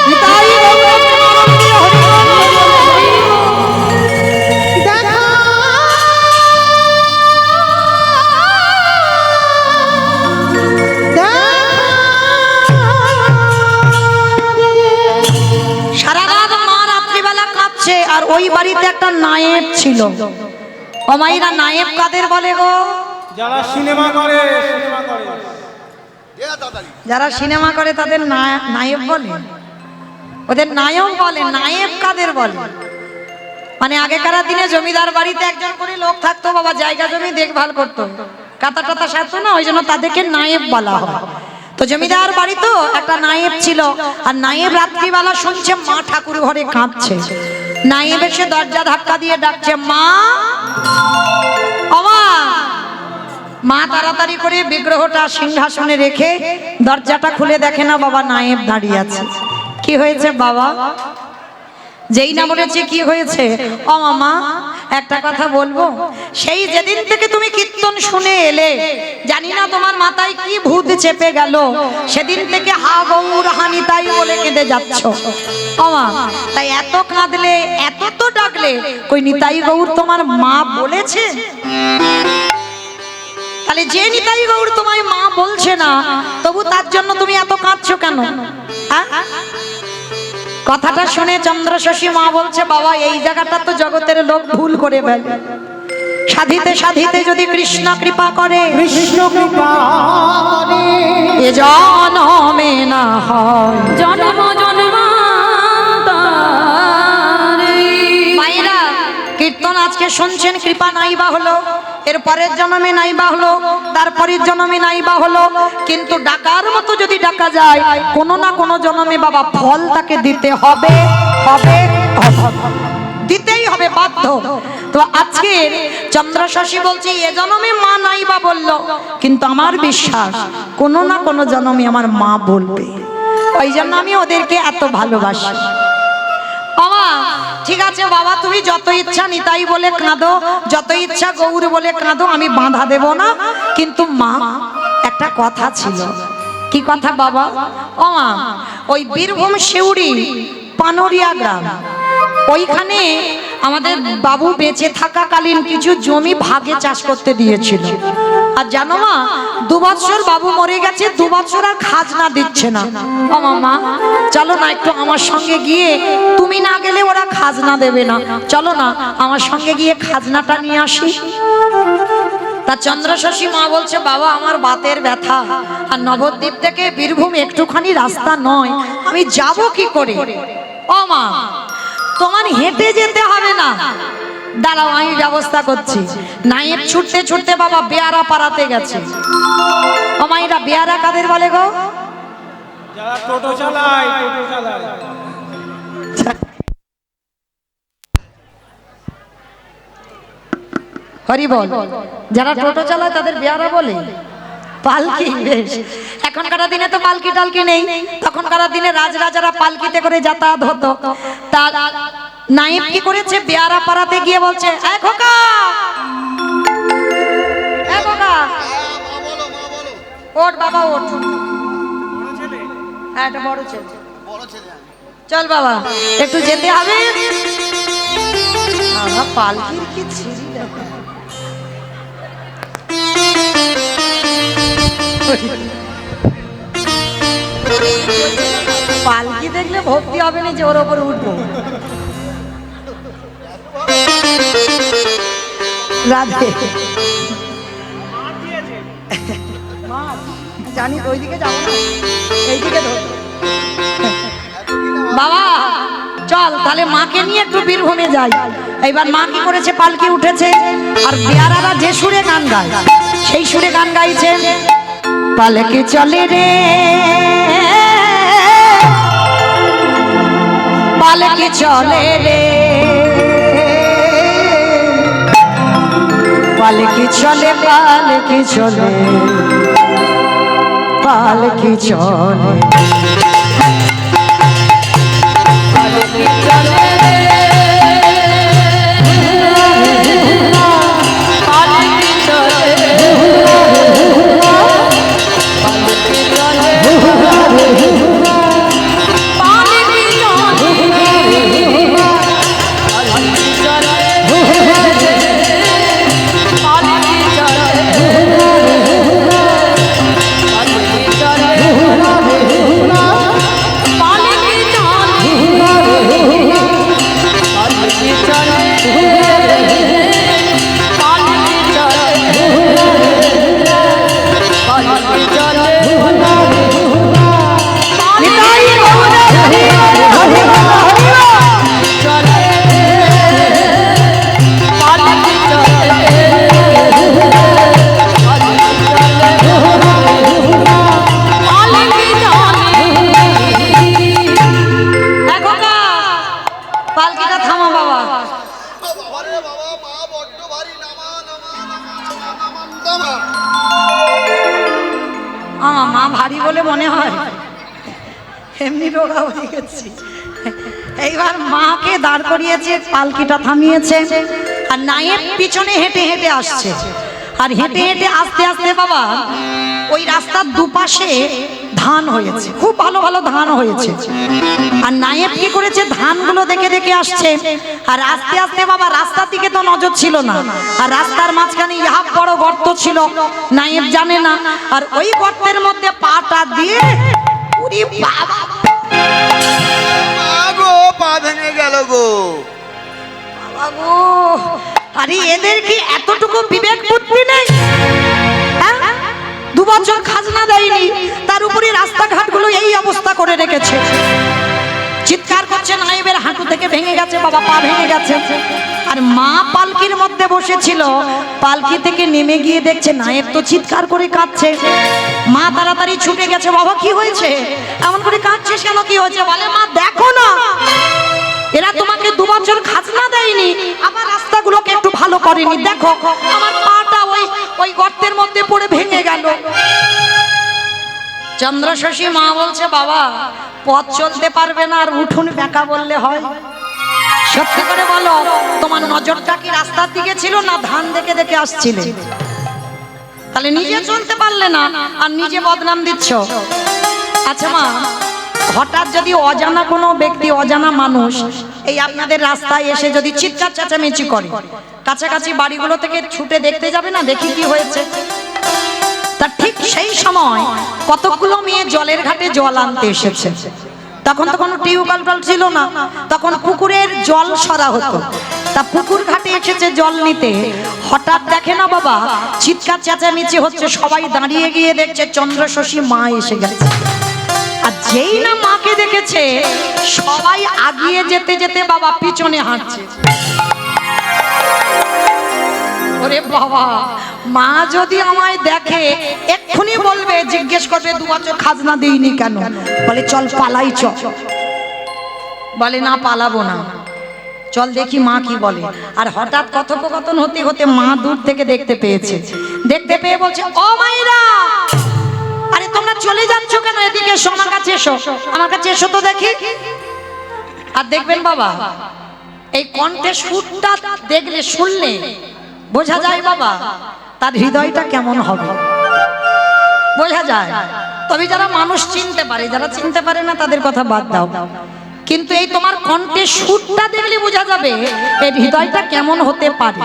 নিতাই গৌর প্রেমানন্দে হরিব হরিব সারা রাত মা রাত্রিবেলা কাঁদছে আর ওই বাড়িতে একটা নায়েব ছিল। ও মাইরা নায়েব কাদের বলে গো? যারা সিনেমা করে যারা সিনেমা করে তাদের নায়েব বলে, ওদের নায়ক বলে। নায়েব কাদের বলে? মানে আগেকার দিনে জমিদার বাড়িতে একজন করে লোক থাকতো, বাবা জায়গা জমি দেখভাল করতো, কাতা টাতা সারতো না, ওই জন্য তাদেরকে নায়েব বলা হয়। তো জমিদার বাড়ি তো একটা নায়েব ছিল, আর নায়েব রাত্রিবেলা শুনছে মা ঠাকুর ঘরে কাঁদছে। নায়েব এসে দরজা ধাক্কা দিয়ে ডাকছে, মা ও মা। মা তাড়াতাড়ি করে বিগ্রহটা সিংহাসনে রেখে দরজাটা খুলে দেখে না বাবা নায়েব দাঁড়িয়ে আছে। কি হয়েছে বাবা? যেই না বলেছে কি হয়েছে, ও মামা একটা কথা বলবো, সেই যেদিন থেকে তুমি কীর্তন শুনে এলে জানি না তোমার মাথায় কি ভূত চেপে গেল, সেদিন থেকে হা গৌর হানি তাই বলে কেঁদে যাচ্ছ। ও মা, তাই এত কাঁদলে, এত তো ডাকলে, কই নিতাই গৌর তোমার মা বলেছে? তাহলে যে নিতাই গৌর তোমায় মা বলছে না, তবু তার জন্য তুমি এত কাঁদছো কেন? হ্যাঁ? কথাটা শুনে চন্দ্রশশী মা বলছে, বাবা এই জায়গাটা তো জগতের লোক ভুল করে ফেলে। সাধিতে সাধিতে যদি কৃষ্ণ কৃপা করে, কৃষ্ণ কৃপা করে, এ জনমে না হয়। জন্ম জন্মান্তরে। মায়েরা কীর্তন আজকে শুনছেন, কৃপা নাই বা হলো, এর পরের জন্মে নাই বা হলো, তারপরের জন্মে নাই বা হলো, কিন্তু ডাকার মতো যদি ডাকা যায়, কোনো না কোনো জন্মে বাবা ফল তাকে দিতে হবে, হবে, হবে। দিতেই হবে, বাধ্য। তো আজকে চন্দ্রশশী বলছে এ জন্মে মা নাই বা বললো, কিন্তু আমার বিশ্বাস কোনো না কোনো জন্মে আমার মা বলবে। ওই জন্য আমি ওদেরকে এত ভালোবাসি। বাবা ঠিক আছে বাবা, তুমি যত ইচ্ছা নিতাই বলে কাঁদো, যত ইচ্ছা গৌর বলে কাঁদো, আমি বাধা দেব না। কিন্তু মা একটা কথা ছিল। কি কথা বাবা? ও মা, ওই বীরভূম শিউড়ি পানরিয়া গ্রাম, ওইখানে আমাদের বাবু বেঁচে থাকাকালীন কিছু জমি ভাগে চাষ করতে দিয়েছিল। আর জানো মা, 2 বছর বাবু মরে গেছে, 2 বছর আর খাজনা দিচ্ছে না। ও মামা চলো না একটু আমার সঙ্গে গিয়ে, তুমি না গেলে ওরা খাজনা দেবে না, চলো না আমার সঙ্গে গিয়ে খাজনাটা নিয়ে আসি। তা চন্দ্রশশী মা বলছে, বাবা আমার বাতের ব্যথা, আর নবদ্বীপ থেকে বীরভূম একটুখানি রাস্তা নয়, আমি যাব কি করে? ও মা তোমার হেঁটে যেতে হবে না, দাঁড়াও আমি ব্যবস্থা করছি। নাইট ছুটতে ছুটতে বাবা বেয়ারা পাড়াতে গেছে। ও মাইরা, বেয়ারা কাদের বলে গো? যারা টোটো চালায়, টোটো চালায়। হরি বল। যারা টোটো চালায় তাদের বেয়ারা বলে? পালকি, বেশ। এখনকার দিনে তো পালকি টালকি নেই, তখনকার দিনে রাজরাজারা পালকিতে করে যাতায়াত হতো। তা নাইব কি করেছে, বেয়ারা পাড়াতে গিয়ে বলছে, এ খোকা, এ খোকা, ওঠ বাবা ওঠ। হ্যাঁ এটা বড় ছেলে। চল বাবা একটু যেতে হবে। বাবা পালকির কি ছিঁড়ি দেখো। পালকি দেখলে ভক্তি হবে না যে ওর ওপর উঠবো। রাধে জানি ওইদিকে যাবো না, এইদিকে ধর। বাবা চল তাহলে মাকে নিয়ে একটু বীরভূমে যাই। এইবার মা কি করেছে, পালকি উঠেছে, আর বেয়ারারা যে সুরে গান গায় সেই সুরে গান গাইছে। পালকি চলে রে, পালকি চলে রে, পালকি চলে, পালকি চলে, পালকি চলে, পালকি চলে, পালকি চলে, পালকি চলে, পালকি চলে, পালকি পালকিটা থামো বাবা। বাবারে বাবা, মা বড্ড ভারী, নামা নামা নামা নামা নামা। আমার মা ভারী বলে মনে হয়, এমনি রোগা হয়ে গেছি। এইবার মাকে দাঁড় করিয়েছে, পালকিটা থামিয়েছে, আর নায়েব পিছনে হেঁটে হেঁটে আসছে। আর হেঁটে হেঁটে আস্তে আস্তে বাবা ওই রাস্তার দুপাশে ধান হয়েছে, খুব ভালো ভালো ধান হয়েছে। আর নায়েব কি করেছে, ধানগুলো দেখে দেখে আসছে। আর আস্তে আস্তে বাবা রাস্তার দিকে তো নজর ছিল না, আর রাস্তার মাঝখানে ইহা বড় গর্ত ছিল, নায়েব জানে না। আর ওই গর্তের মধ্যে পাটা দিয়ে উরি বাবা, মা গো, পা ভেঙে গেল গো। বাবা গো, আরে এদের কি এতটুকু বিবেক বুদ্ধি নেই? হ্যাঁ? 2 বছর খাজনা দেয়নি, তার উপরে রাস্তাঘাটগুলো এই অবস্থা করে রেখেছে। চিৎকার করছে, নায়েবের হাঁটু থেকে ভেঙে গেছে বাবা, পা ভেঙে গেছে। আর মা পালকির মধ্যে বসেছিল, পালকি থেকে নেমে গিয়ে দেখছে নায়েব তো চিৎকার করে কাঁদছে। মা তাড়াতাড়ি ছুটে গেছে, বাবা কি হয়েছে, এমন করে কাঁদছিস কেন, কি হয়েছে? বলে মা দেখো না, এরা তোমাকে 2 বছর খাজনা দেয়নি, আবার রাস্তাগুলোকে একটু ভালো করেনি, দেখো আমার পাটা ওই গর্তের মধ্যে পড়ে ভেঙে গেল। চন্দ্রশশী মা বলছে, বাবা পথ চলতে পারবে না আর উঠুন বেঁকা বললে হয়? সত্যি করে বলো, তোমার নজরটা কি রাস্তার দিকে ছিল না ধান দেখে দেখে আসছিলে? তাহলে নিজে চলতে পারলে না আর নিজে বদনাম দিচ্ছ। আচ্ছা মা, হঠাৎ যদি অজানা কোনো ব্যক্তি, অজানা মানুষ এই আপনাদের রাস্তায় এসে যদি চিৎকার চেঁচামেচি করে, কাছাকাছি বাড়িগুলো থেকে ছুটে দেখতে যাবে না, দেখি কি হয়েছে? তা ঠিক সেই সময় কতগুলো মেয়ে জলের ঘাটে জল আনতে এসেছে। তখন তো কোনো টিউবওয়েল ছিল না, তখন পুকুরের জল সরা হতো। তা পুকুর ঘাটে এসেছে জল নিতে, হঠাৎ দেখে না বাবা চিৎকার চেঁচামেচি হচ্ছে, সবাই দাঁড়িয়ে গিয়ে দেখছে চন্দ্রশশী মা এসে গেছে। আর যেই না মাকে দেখেছে, সবাই আগিয়ে যেতে যেতে বাবা পিছনে হাঁটছে। ওরে বাবা, মা যদি আমায় দেখে এক্ষুনি বলবে, জিজ্ঞেস করবে 2 বছর খাজনা দিইনি কেন? বলে চল পালাই, চল। বলে না পালাবো না, চল দেখি মা কি বলে। আর হঠাৎ কথোপকথন হতে হতে মা দূর থেকে দেখতে পেয়েছে, দেখতে পেয়ে বলছে, ও মায়েরা, আরে তোমরা চলে যাচ্ছ কেন? এদিকে এসো, আমার কাছে এসো, আমার কাছে এসো তো দেখি। আর দেখবেন বাবা, এই কণ্ঠের সুরটা দেখলে, শুনলে বোঝা যায় বাবা তার হৃদয়টা কেমন হবে, বোঝা যায়। তবে যারা মানুষ চিনতে পারে, যারা চিনতে পারে না তাদের কথা বাদ দাও, কিন্তু এই তোমার কণ্ঠের সুরটা দেখলে বোঝা যাবে এর হৃদয়টা কেমন হতে পারে।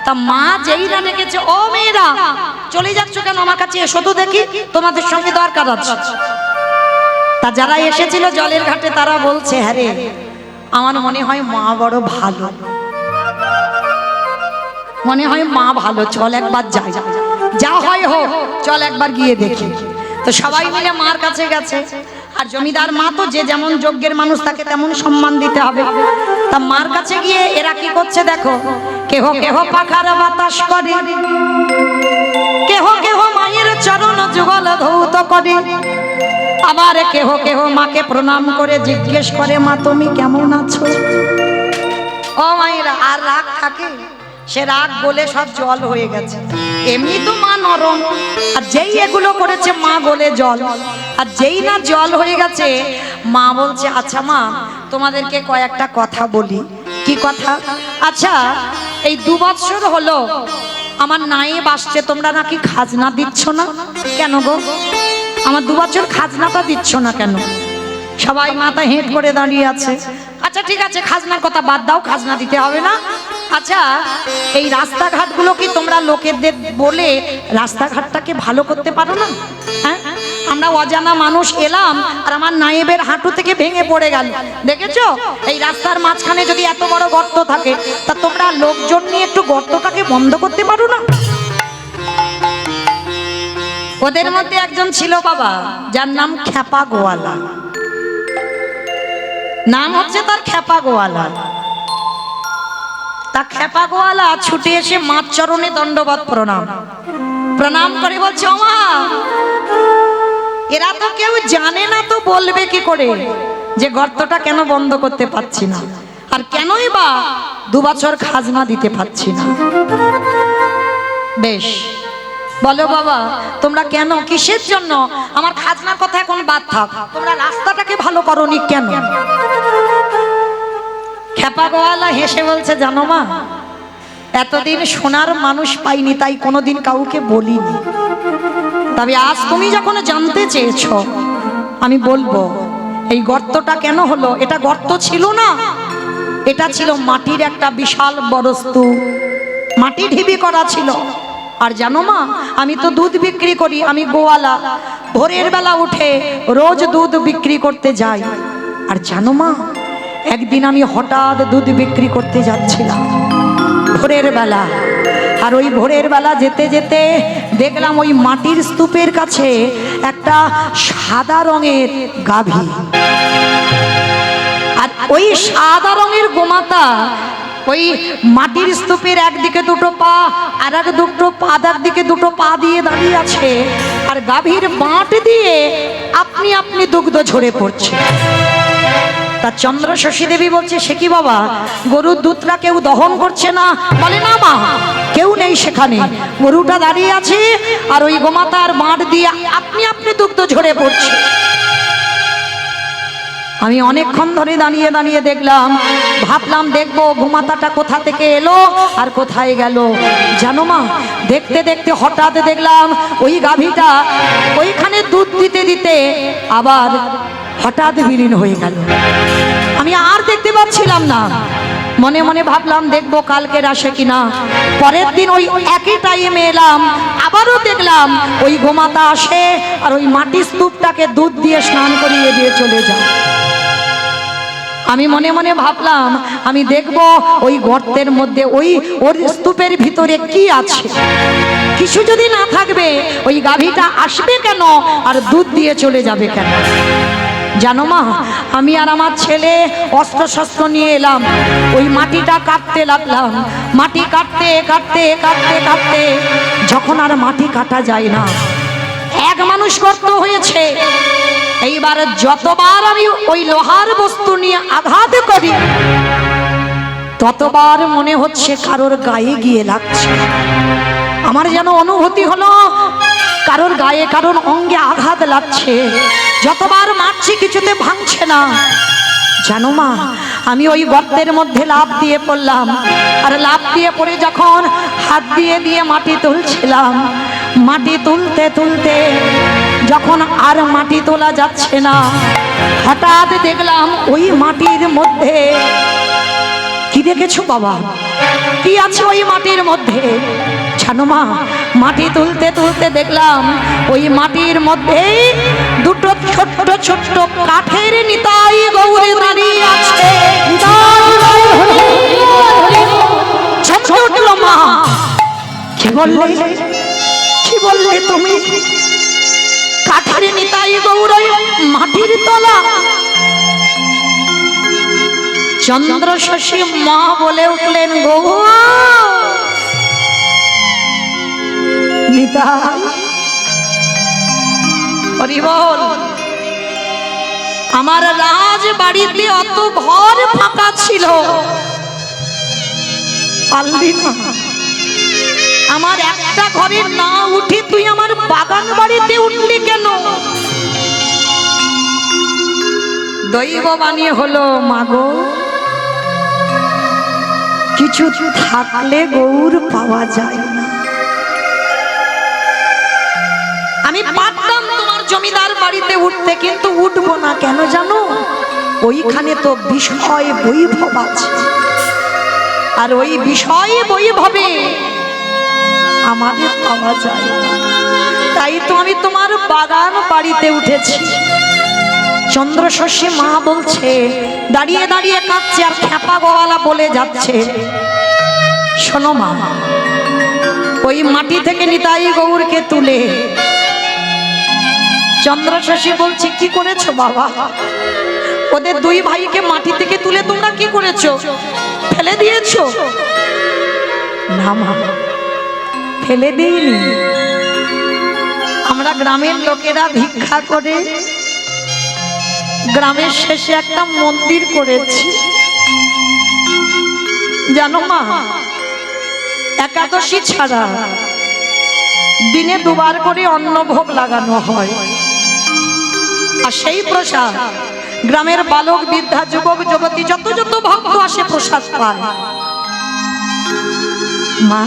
তা মা যেই না ডেকেছে, ও মেয়েরা চলে যাচ্ছ কেন, আমার কাছে এসো তো দেখি, তোমাদের সঙ্গে দরকার আছে। তা যারা এসেছিল জলের ঘাটে তারা বলছে, হ্যাঁ রে, আমার মনে হয় মা বড় ভালো, মনে হয় মা ভালো, চল একবার যাই, যা হয় হোক চল একবার গিয়ে দেখি। তো সবাই মিলে মার কাছে গেছে। আর জমিদার মা তো যে যেমন যোগ্যের মানুষ তাকে তেমন সম্মান দিতে হবে। তা মার কাছে গিয়ে এরা কি করছে দেখো, কেহ কেহ পাখার বাতাস করে, কেহ কেহ মায়ের চরণ যুগল ধৌত করে, আবার কেহ কেহ মাকে প্রণাম করে জিজ্ঞেস করে, মা তুমি কেমন আছো? ও মায়েরা, আর রাগ থাকে? সে রাগ বলে সব জল হয়ে গেছে। এমনি তো মা নরম, আর যেই এগুলো করেছে মা গলে জল। আর যেই না জল হয়ে গেছে, মা বলছে, আচ্ছা মা তোমাদেরকে কয়েকটা কথা বলি। কি কথা? আচ্ছা এই 2 বছর হলো আমার নায়েব আসছে, তোমরা নাকি খাজনা দিচ্ছ না কেন গো? আমার 2 বছর খাজনাটা দিচ্ছ না কেন? সবাই মাথা হেঁট করে দাঁড়িয়ে আছে। আচ্ছা ঠিক আছে, খাজনার কথা বাদ দাও, খাজনা দিতে হবে না। আচ্ছা এই রাস্তাঘাটগুলো কি তোমরা লোকেদের বলে রাস্তাঘাটটাকে ভালো করতে পারো না? হ্যাঁ, আমরা অজানা মানুষ এলাম আর আমার নায়েবের হাঁটু থেকে ভেঙে পড়ে গেল, দেখেছো? এই রাস্তার মাঝখানে যদি এত বড় গর্ত থাকে, তা তোমরা লোকজন নিয়ে একটু গর্তটাকে বন্ধ করতে পারো না? ওদের মধ্যে একজন ছিল বাবা, যার নাম খেপা গোয়ালা, নাম হচ্ছে তার খেপা গোয়ালা। তা খেপা গোয়ালা ছুটে এসে মার চরণে দণ্ডবত প্রণাম, প্রণাম করে বলছে, ও মা, এরা তো কেউ জানে না, তো বলবে কি করে যে গর্তটা কেন বন্ধ করতে পারছি না, আর কেনই বা 2 বছর খাজনা দিতে পারছি না? বেশ বলো বাবা, তোমরা কেন, কিসের জন্য? আমার খাজনার কথা এখন বাদ থাক, তোমরা রাস্তাটাকে ভালো করোনি কেন? খেপা গোয়ালা হেসে বলছে, জানো মা, এতদিন শোনার মানুষ পাইনি, তাই কোনোদিন কাউকে বলিনি। তবে আজ তুমি যখন জানতে চেয়েছো আমি বলবো এই গর্তটা কেন হলো। এটা গর্ত ছিল না, এটা ছিল মাটির একটা বিশাল বড় স্তূপ, মাটি ঢিবি করা ছিল। আর জানো মা, আমি তো দুধ বিক্রি করি, আমি গোয়ালা। ভোরের বেলা উঠে রোজ দুধ বিক্রি করতে যাই। আর জানো মা, একদিন আমি হঠাৎ দুধ বিক্রি করতে যাচ্ছিলাম ভোরের বেলা। আর ওই ভোরের বেলা যেতে যেতে দেখলাম ওই মাটির স্তূপের কাছে একটা সাদা রঙের গাভী। আর ওই সাদা রঙের গোমাতা ওই মাটির স্তূপের একদিকে দুটো পা আর এক দুটো পাদার দিকে দুটো পা দিয়ে দাঁড়িয়ে আছে। আর গাভীর বাঁট দিয়ে আপনি আপনি দুগ্ধ ঝরে পড়ছে। তা চন্দ্র শশী দেবী বলছে, সে কি বাবা, গরুর দুধটা কেউ দহন করছে না? বলে না মা, কেউ নেই সেখানে, গরুটা দাঁড়িয়ে আছে আর ওই গোমাতার বাঁট দিয়ে আপনি আপনি দুগ্ধ ঝরে পড়ছে। আমি অনেকক্ষণ ধরে দাঁড়িয়ে দাঁড়িয়ে দেখলাম, ভাবলাম দেখবো গোমাতাটা কোথা থেকে এলো আর কোথায় গেল। জানো মা, দেখতে দেখতে হঠাৎ দেখলাম ওই গাভীটা ওইখানে দুধ দিতে দিতে আবার হঠাৎ বিলীন হয়ে গেল। আমি আর দেখতে পাচ্ছিলাম না। মনে মনে ভাবলাম দেখবো কালকের আসে কিনা। পরের দিন ওই একই টাইমে এলাম, আবারও দেখলাম ওই গোমাতা আসে আর ওই মাটির স্তূপটাকে দুধ দিয়ে স্নান করিয়ে দিয়ে চলে যায়। আমি মনে মনে ভাবলাম আমি দেখব ওই গর্তের মধ্যে ওর স্তূপের ভিতরে কি আছে। কিছু যদি না থাকবে ওই গাভীটা আসবে কেন আর দুধ দিয়ে চলে যাবে কেন। জানো মা, আমি আর আমার ছেলে অস্ত্র শস্ত্র নিয়ে এলাম, ওই মাটিটা কাটতে লাগলাম। মাটি কাটতে কাটতে কাটতে কাটতে যখন আর মাটি কাটা যায় না, এক মানুষ গর্ত হয়েছে। এইবার যতবার আমি ওই লোহার বস্তু নিয়ে আঘাত করি ততবার মনে হচ্ছে কারোর গায়ে গিয়ে লাগছে। আমার যেন অনুভূতি হলো কারোর গায়ে কারোর অঙ্গে আঘাত লাগছে। যতবার মারছি কিছুতে ভাঙছে না। জানো মা, আমি ওই গর্তের মধ্যে লাফ দিয়ে পড়লাম। আর লাফ দিয়ে পড়ে যখন হাত দিয়ে দিয়ে মাটি তুলছিলাম, মাটি তুলতে তুলতে যখন আর মাটি তোলা যাচ্ছে না, হঠাৎ দেখলাম ওই মাটির মধ্যে কি দেখেছো বাবা, কি আছে ওই মাটির মধ্যে? জানো মা, মাটি তুলতে তুলতে দেখলাম ওই মাটির মধ্যে দুটো ছোট্ট ছোট্ট কাঠের নিতাই গৌরী দাঁড়িয়ে আছে। চমকে উঠল মা, কি বললে, কি বললে তুমি? কাঠের নিতাই গৌরী মাটির তলা? চন্দ্র শশী মা বলে উঠলেন, গো নিতাই, হরি বল। আমার রাজ বাড়িতে অত ঘর ফাঁকা ছিল, পারলি না। আমার একটা ঘরে না উঠে তুই আমার বাগান বাড়িতে উঠলি কেন? দৈব বানিয়ে হলো মাগো, কিছু থাকলে গৌর পাওয়া যায় না। আমি পারতাম তোমার জমিদার বাড়িতে উঠতে, কিন্তু উঠবো না। কেন জানো? ওইখানে তো বিষয় বৈভব আছে, আর ওই বিষয় বৈভবে আমাদের পাওয়া যায় না। তাই তো আমি তোমার বাগান বাড়িতে উঠেছি। চন্দ্র শশী মা বলছে, দাঁড়িয়ে দাঁড়িয়ে কাঁদছে আর খ্যাপা গোয়ালা বলে যাচ্ছে, শোনো মা, ওই মাটি থেকে নিতাই গৌরকে তুলে। চন্দ্র শশী বলছে, কি করেছো বাবা? ওদের দুই ভাইকে মাটি থেকে তুলে তোমরা কি করেছো? ফেলে দিয়েছো? না মা, ফেলে দিইনি। আমরা গ্রামের লোকেরা ভিক্ষা করে গ্রামের শেষে একটা মন্দির করেছি। জানো মা, একাদশী ছাড়া দিনে দুবার করে অন্নভোগ লাগানো হয়। আর সেই প্রসাদ গ্রামের বালক বৃদ্ধা যুবক যুবতী যত যত ভক্ত আসে প্রসাদ পায়। মা,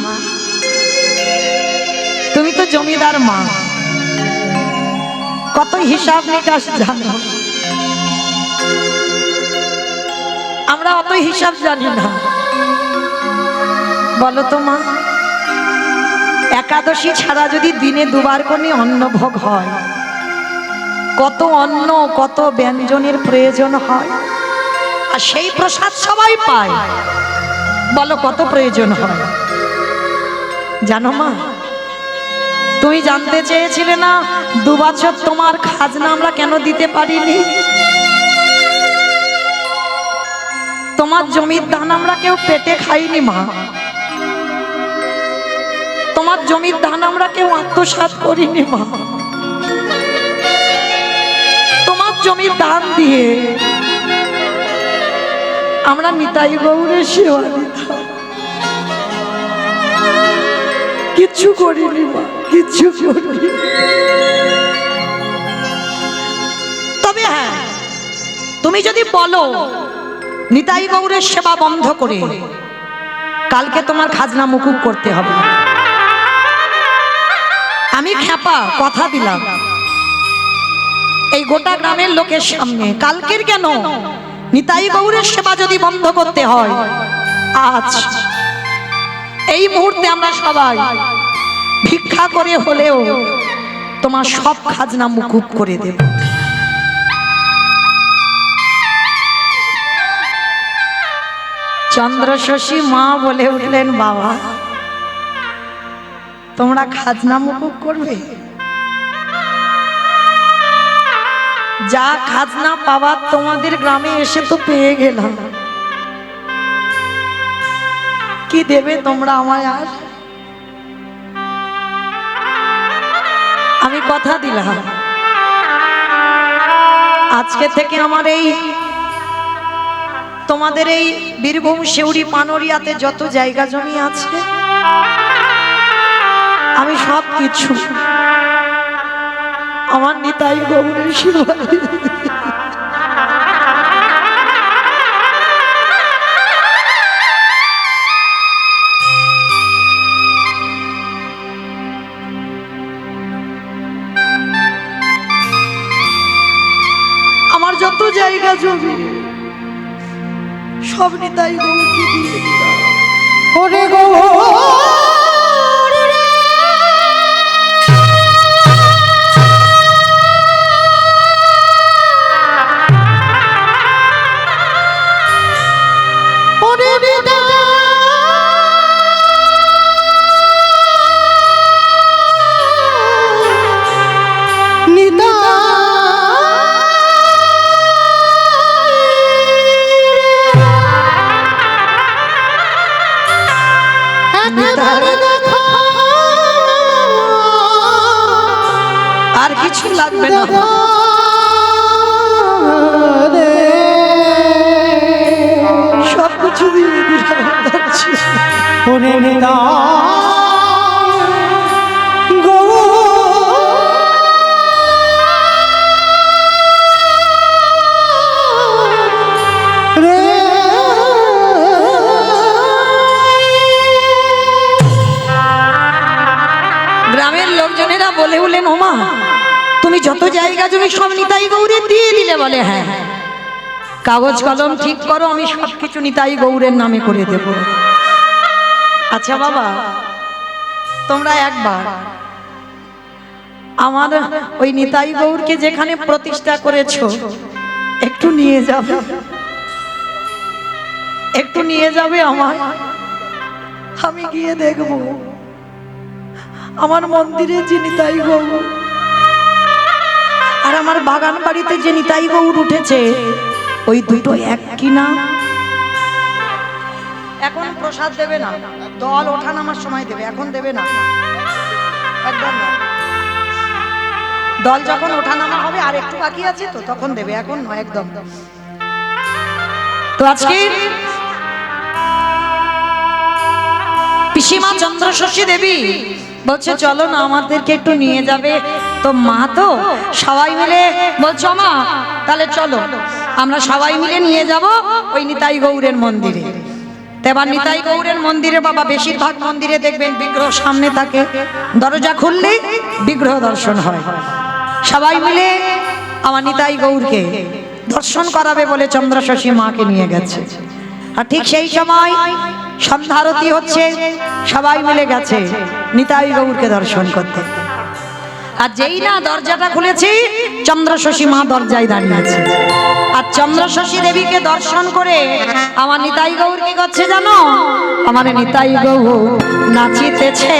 তুমি তো জমিদার মা, কত হিসাব নিকাশ জানো, আমরা অত হিসাব জানি না। বলো তো মা, একাদশী ছাড়া যদি দিনে দুবার করে অন্নভোগ হয়, কত অন্ন কত ব্যঞ্জনের প্রয়োজন হয়, আর সেই প্রসাদ সবাই পায়, বলো কত প্রয়োজন হয় জানো মা? তুমি জানতে চেয়েছিলে না 2 বছর তোমার খাজনা আমরা কেন দিতে পারিনি? তোমার জমির ধান আমরা কেউ পেটে খাইনি মা, তোমার জমির ধান আমরা কেউ আত্মসাৎ করিনি মা। তোমার জমির ধান দিয়ে আমরা নিতাই গৌরের সেবা দিতাম, কিচ্ছু করিনি মা, কিচ্ছু করিনি। তবে হ্যাঁ, তুমি যদি বলো নিতাই গৌরের সেবা বন্ধ করে কালকে তোমার খাজনা মুকুব করতে হবে, আমি খ্যাপা কথা দিলাম এই গোটা গ্রামের লোকের সামনে, কালকের কেন নিতাই গৌরের সেবা যদি বন্ধ করতে হয়, আজ এই মুহূর্তে আমরা সবাই ভিক্ষা করে হলেও তোমার সব খাজনা মুকুব করে দেব। চন্দ্রশশী মা বলে উঠলেন, বাবা তোমরা খাজনা মুকুব করবে? যা খাজনা পাওয়ার তোমাদের গ্রামে এসে তো পেয়ে গেলাম, কি দেবে তোমরা আমায়? আর আমি কথা দিলাম আজকে থেকে আমার এই তোমাদের এই বীরভূম শিউরি পানরিয়াতে যত জায়গা জমি আছে, আমি সব কিছু আমার নিতাই গৌরের সেবা। আমার যত জায়গা জমি সব নিতাই গৌরকে দিয়ে দিলাম। ওরে গো আর কিছু লাগবে না, সব কিছু দিয়ে দিলাম। গ্রামের লোকজনেরা বলে উঠলেন, ওমা তুমি যত জায়গা জমি সব নিতাই গৌরে দিয়ে দিলে? বলে হ্যাঁ, কাগজ কলম ঠিক করো, আমি সবকিছু নিতাই গৌরের নামে করে দেব। আচ্ছা বাবা, তোমরা একবার আমার ওই নিতাই গৌরকে যেখানে প্রতিষ্ঠা করেছো একটু নিয়ে যাবে, একটু নিয়ে যাবে আমার, আমি গিয়ে দেখব আমার মন্দিরে যে নিতাই গৌর আর আমার বাগান বাড়িতে যে নিতাই গৌর উঠেছে ওই দুটো এক কিনা। এখন প্রসাদ দেবে না, দল ওঠানামার সময় দেবে, এখন দেবে না, একদম না। দল যখন ওঠানামা হবে আর একটু বাকি আছে তো তখন দেবে, এখন নয় একদম। তো আজকে পিসিমা চন্দ্রশশী দেবী বলছে চলো না আমাদেরকে একটু নিয়ে যাবে। তো মা তো সবাই মিলে বলছো মা তাহলে চলো আমরা সবাই মিলে নিয়ে যাব ওই নিতাই গৌরের মন্দিরে। এবার নিতাই গৌরের মন্দিরে বাবা বেশিরভাগ মন্দিরে দেখবেন বিগ্রহ সামনে থাকে, দরজা খুললেই বিগ্রহ দর্শন হয়। সবাই মিলে আমার নিতাই গৌরকে দর্শন করাবে বলে চন্দ্রশশী মাকে নিয়ে গেছে। আর ঠিক সেই সময় সন্ধ্যারতি হচ্ছে, সবাই মিলে গেছে নিতাই গৌরকে দর্শন করতে। আর যেই না দরজাটা খুলেছি, চন্দ্রশশী মা দরজায় দাঁড়িয়ে আছে। আর চন্দ্রশশী দেবীকে দর্শন করে আমার নিতাই গৌর কি করছে জানো? আমার নিতাই গৌর নাচিতেছে,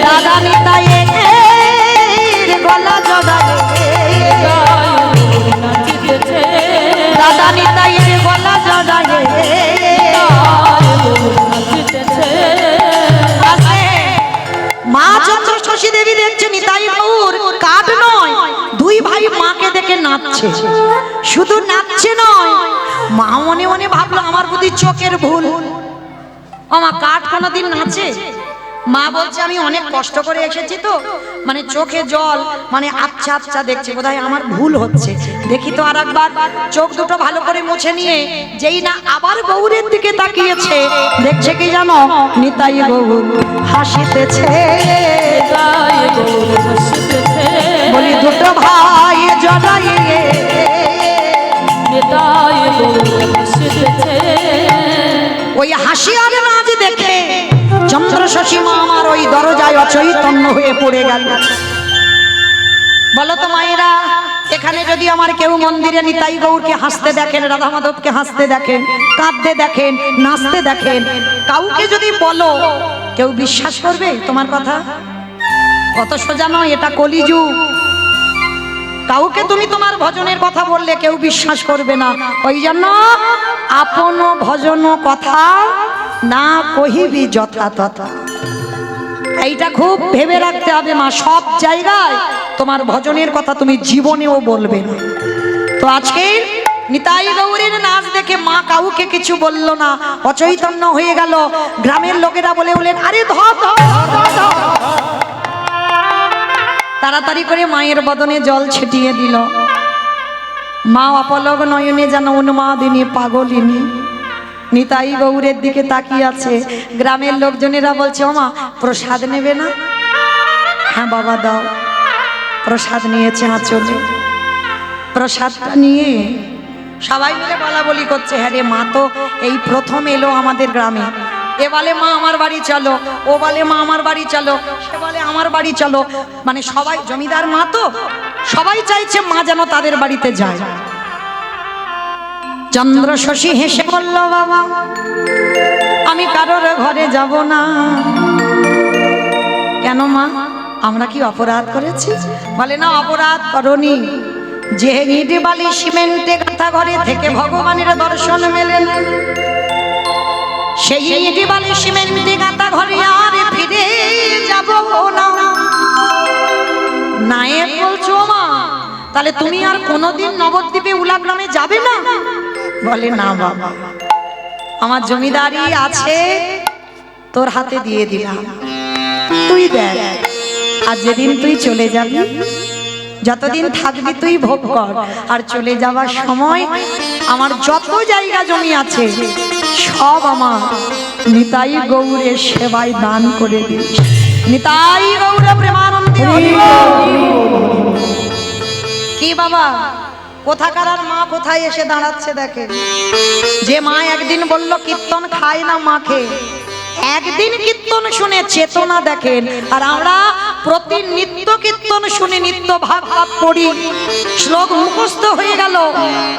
দাদা নিতাই গলা জড়ায়, দাদা নিতাই গলা জড়ায়। মা চন্দ্রশশী দেবী দেখছে নিতাই গৌর কাঠ নয়, দুই ভাই মাকে দেখে নাচছে। শুধু নাচছে নয়, মা মনে মনে ভাবলো আমার বুদ্ধি চোখের ভুল, আমার কাঠ কোনোদিন নাচে? মা বলছে আমি অনেক কষ্ট করে এসেছি তো, মানে চোখে জল, মানে আচ্ছা আচ্ছা দেখছি, বোধহয় আমার ভুল হচ্ছে, দেখি তো আর একবার। চোখ দুটো ভালো করে মুছে নিয়ে যেই না আবার গৌরের দিকে তাকিয়েছে, দেখছে কি জানো? নিতাই গৌর হাসিতেছে। বলি দুটো ভাই জড়াইয়ে, ওই হাসি আর নাচ দেখে চন্দ্রশশী মা আমার ওই দরজায় অচৈতন্য হয়ে পড়ে গেল। বলো তো মায়েরা, এখানে যদি আমার কেউ মন্দিরে নিতাই গৌরকে হাসতে দেখেন, রাধা মাধবকে হাসতে দেখেন, কাঁদতে দেখেন, নাচতে দেখেন, কাউকে যদি বলো, কেউ বিশ্বাস করবে তোমার কথা? কত সোজা নয়, এটা কলিযুগ। কাউকে তুমি তোমার ভজনের কথা বললে কেউ বিশ্বাস করবে না। ওই জন্য আপন ভজন কথা না কহিবি যথা তথা, এইটা খুব ভেবে রাখতে হবে মা। সব জায়গায় তোমার ভজনের কথা তুমি জীবনেও বলবে না। তো আজকে নিতাই গৌরের নাচ দেখে মা কাউকে কিছু বলল না, অচৈতন্য হয়ে গেল। গ্রামের লোকেরা বলে বলেন, আরে ধর ধর ধর ধর। তাড়াতাড়ি করে মায়ের বদনে জল ছিটিয়ে দিল। মা অপলক নয়নে যেন উন্মাদিনী পাগলিনী নিতাই গৌরের দিকে তাকিয়ে আছে। গ্রামের লোকজনেরা বলছে, ও মা প্রসাদ নেবে না? হ্যাঁ বাবা দাও। প্রসাদ নিয়েছে আঁচলে। প্রসাদটা নিয়ে সবাই মিলে বলা বলি করছে, হ্যাঁ রে মা তো এই প্রথম এলো আমাদের গ্রামে। এ বলে মা আমার বাড়ি চলো, ও বলে মা আমার বাড়ি চলো, সে বলে আমার বাড়ি চলো। মানে সবাই জমিদার মা তো, সবাই চাইছে মা যেন তাদের বাড়িতে যায়। চন্দ্রশশী হেসে বলল, বাবা আমি কারোর ঘরে যাব না। কেন মা, আমরা কি অপরাধ করেছি? বলে না, অপরাধ করনি। যে ইট বালি সিমেন্টে গাঁথা ঘরে থেকে ভগবানের দর্শন মেলে না, সেই ইট বালি সিমেন্টে গাঁথা ঘরে আর ফিরে যাব না। নায়েব বলছো মা, তাহলে তুমি আর কোনোদিন নবদ্বীপে উলা গ্রামে যাবে না? বলে না বাবা, আমার জমিদারি আছে, তোর হাতে দিয়ে দিলাম, তুই দেখ। আর যেদিন তুই চলে যাবি, যতদিন থাকবি তুই ভোগ কর, আর চলে যাওয়ার সময় আমার যত জায়গা জমি আছে সব আমার নিতাই গৌরের সেবায় দান করে দিস। নিতাই গৌর প্রেমানন্দে। কি বাবা, কোথাকার আর মা কোথায় এসে দাঁড়াচ্ছে দেখেন। যে মা একদিন বলল কীর্তন খায় না মাকে, একদিন কীর্তন শুনে চেতনা দেখেন। আর আমরা প্রতি নিত্য কীর্তন শুনে নিত্য ভাগবত পড়ি, শ্লোক মুখস্থ হয়ে গেল,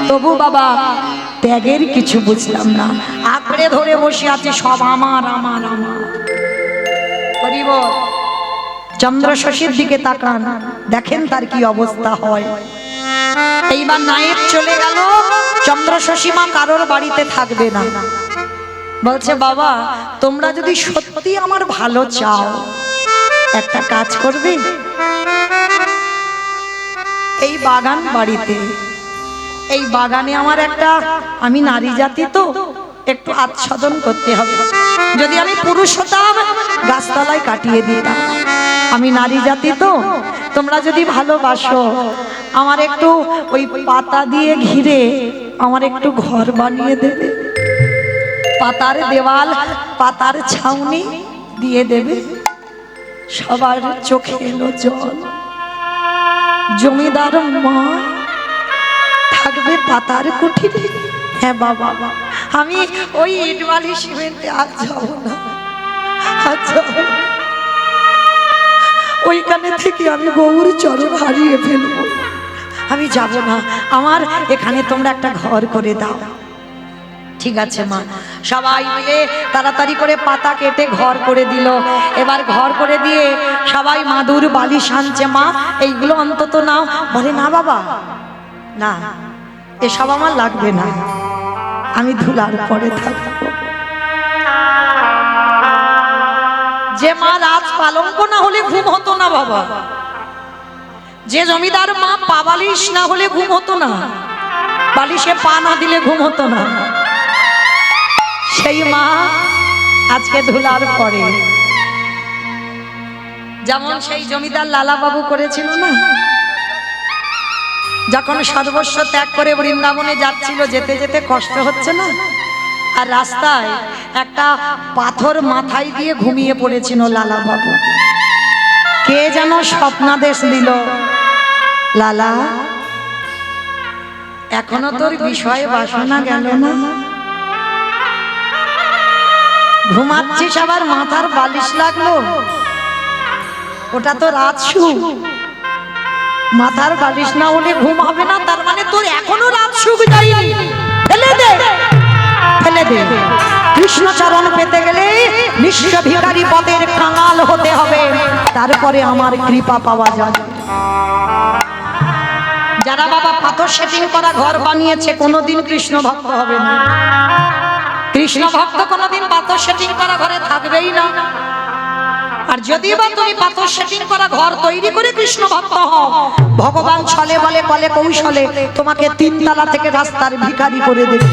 তবু বাবা ত্যাগের কিছু বুঝলাম না। আঁকড়ে ধরে বসে আছে সব আমার আমার আমার। করিব চন্দ্রশশীর দিকে তাকান, দেখেন তার কি অবস্থা হয়। এইবার নায়েব চলে গেল, চন্দ্রশশী মা কারোর বাড়িতে থাকবে না। বলছে, বাবা তোমরা যদি সত্যি আমার ভালো চাও, একটা কাজ করবে, এই বাগান বাড়িতে, এই বাগানে আমার একটা, আমি নারী জাতি তো একটু আচ্ছাদন করতে হবে। যদি আমি পুরুষ হতাম গাছতলায় কাটিয়ে দিতাম, আমি নারী জাতি তো, তোমরা যদি ভালোবাসো আমার একটু ওই পাতা দিয়ে ঘিরে আমার একটু ঘর বানিয়ে দেবে, পাতার দেওয়াল, পাতার ছাউনি দিয়ে দেবে। সবার চোখে এলো জল। জমিদার মা থাকবে পাতার কুঠিরে। হ্যাঁ বাবা, আমি ওই ইটবালি সিমেন্টে আর যাবো না, আর যাবো না। ওইখানে থেকে আমি গৌর চরণ হারিয়ে ফেলবো, আমি যাব না। আমার এখানে তোমরা একটা ঘর করে দাও। ঠিক আছে মা। সবাই মিলে তাড়াতাড়ি করে পাতা কেটে ঘর করে দিল। এবার ঘর করে দিয়ে সবাই মাদুর বালিশ আনছে। মা এইগুলো অন্তত নাও। বলে না বাবা, না এসব আমার লাগবে না, আমি ধুলার পরে থাকবো। যে মা রাত পালঙ্ক না হলে ঘুম হতো না বাবা, যে জমিদার মা পা বালিশ না হলে ঘুম হতো না, বালিশে পা না দিলে ঘুম হতো না, সেই মা আজকে ধুলার পরে। যেমন সেই জমিদার লালা বাবু করেছিল না, যখন সর্বস্ব ত্যাগ করে বৃন্দাবনে যাচ্ছিল, যেতে যেতে কষ্ট হচ্ছে না, আর রাস্তায় একটা পাথর মাথায় দিয়ে ঘুমিয়ে পড়েছিল লালা বাবু। কে যেন স্বপ্নাদেশ দিল, লালা এখনো তোর বিষয় বাসনা গেল না, ঘুমাচ্ছিস আবার মাথার বালিশ লাগলো, ওটা তো রাজসু, মাথার বালিশ না হলে ঘুম হবে না, তার মানে তোর এখনো রাজসুখ যায়নি, ফেলে দে, ফেলে দে। কৃষ্ণচরণ পেতে গেলে নিঃস্ব ভিখারি পদের কাঙাল হতে হবে, তারপরে আমার কৃপা পাওয়া যাবে। যারা বাবা পাথর সেটিং করা ঘর বানিয়েছে কোনোদিন কৃষ্ণ ভক্ত হবে না। কৃষ্ণ ভক্ত কোনোদিন পাথর সেটিং করা ঘরে থাকবেই না। আর যদি বা তুমি পাথর সেটিং করা ঘর তৈরি করে কৃষ্ণ ভক্ত হও, ভগবান ছলে বলে কলে কৌশলে তোমাকে 3 তলা থেকে রাস্তার ভিখারি করে দেবে।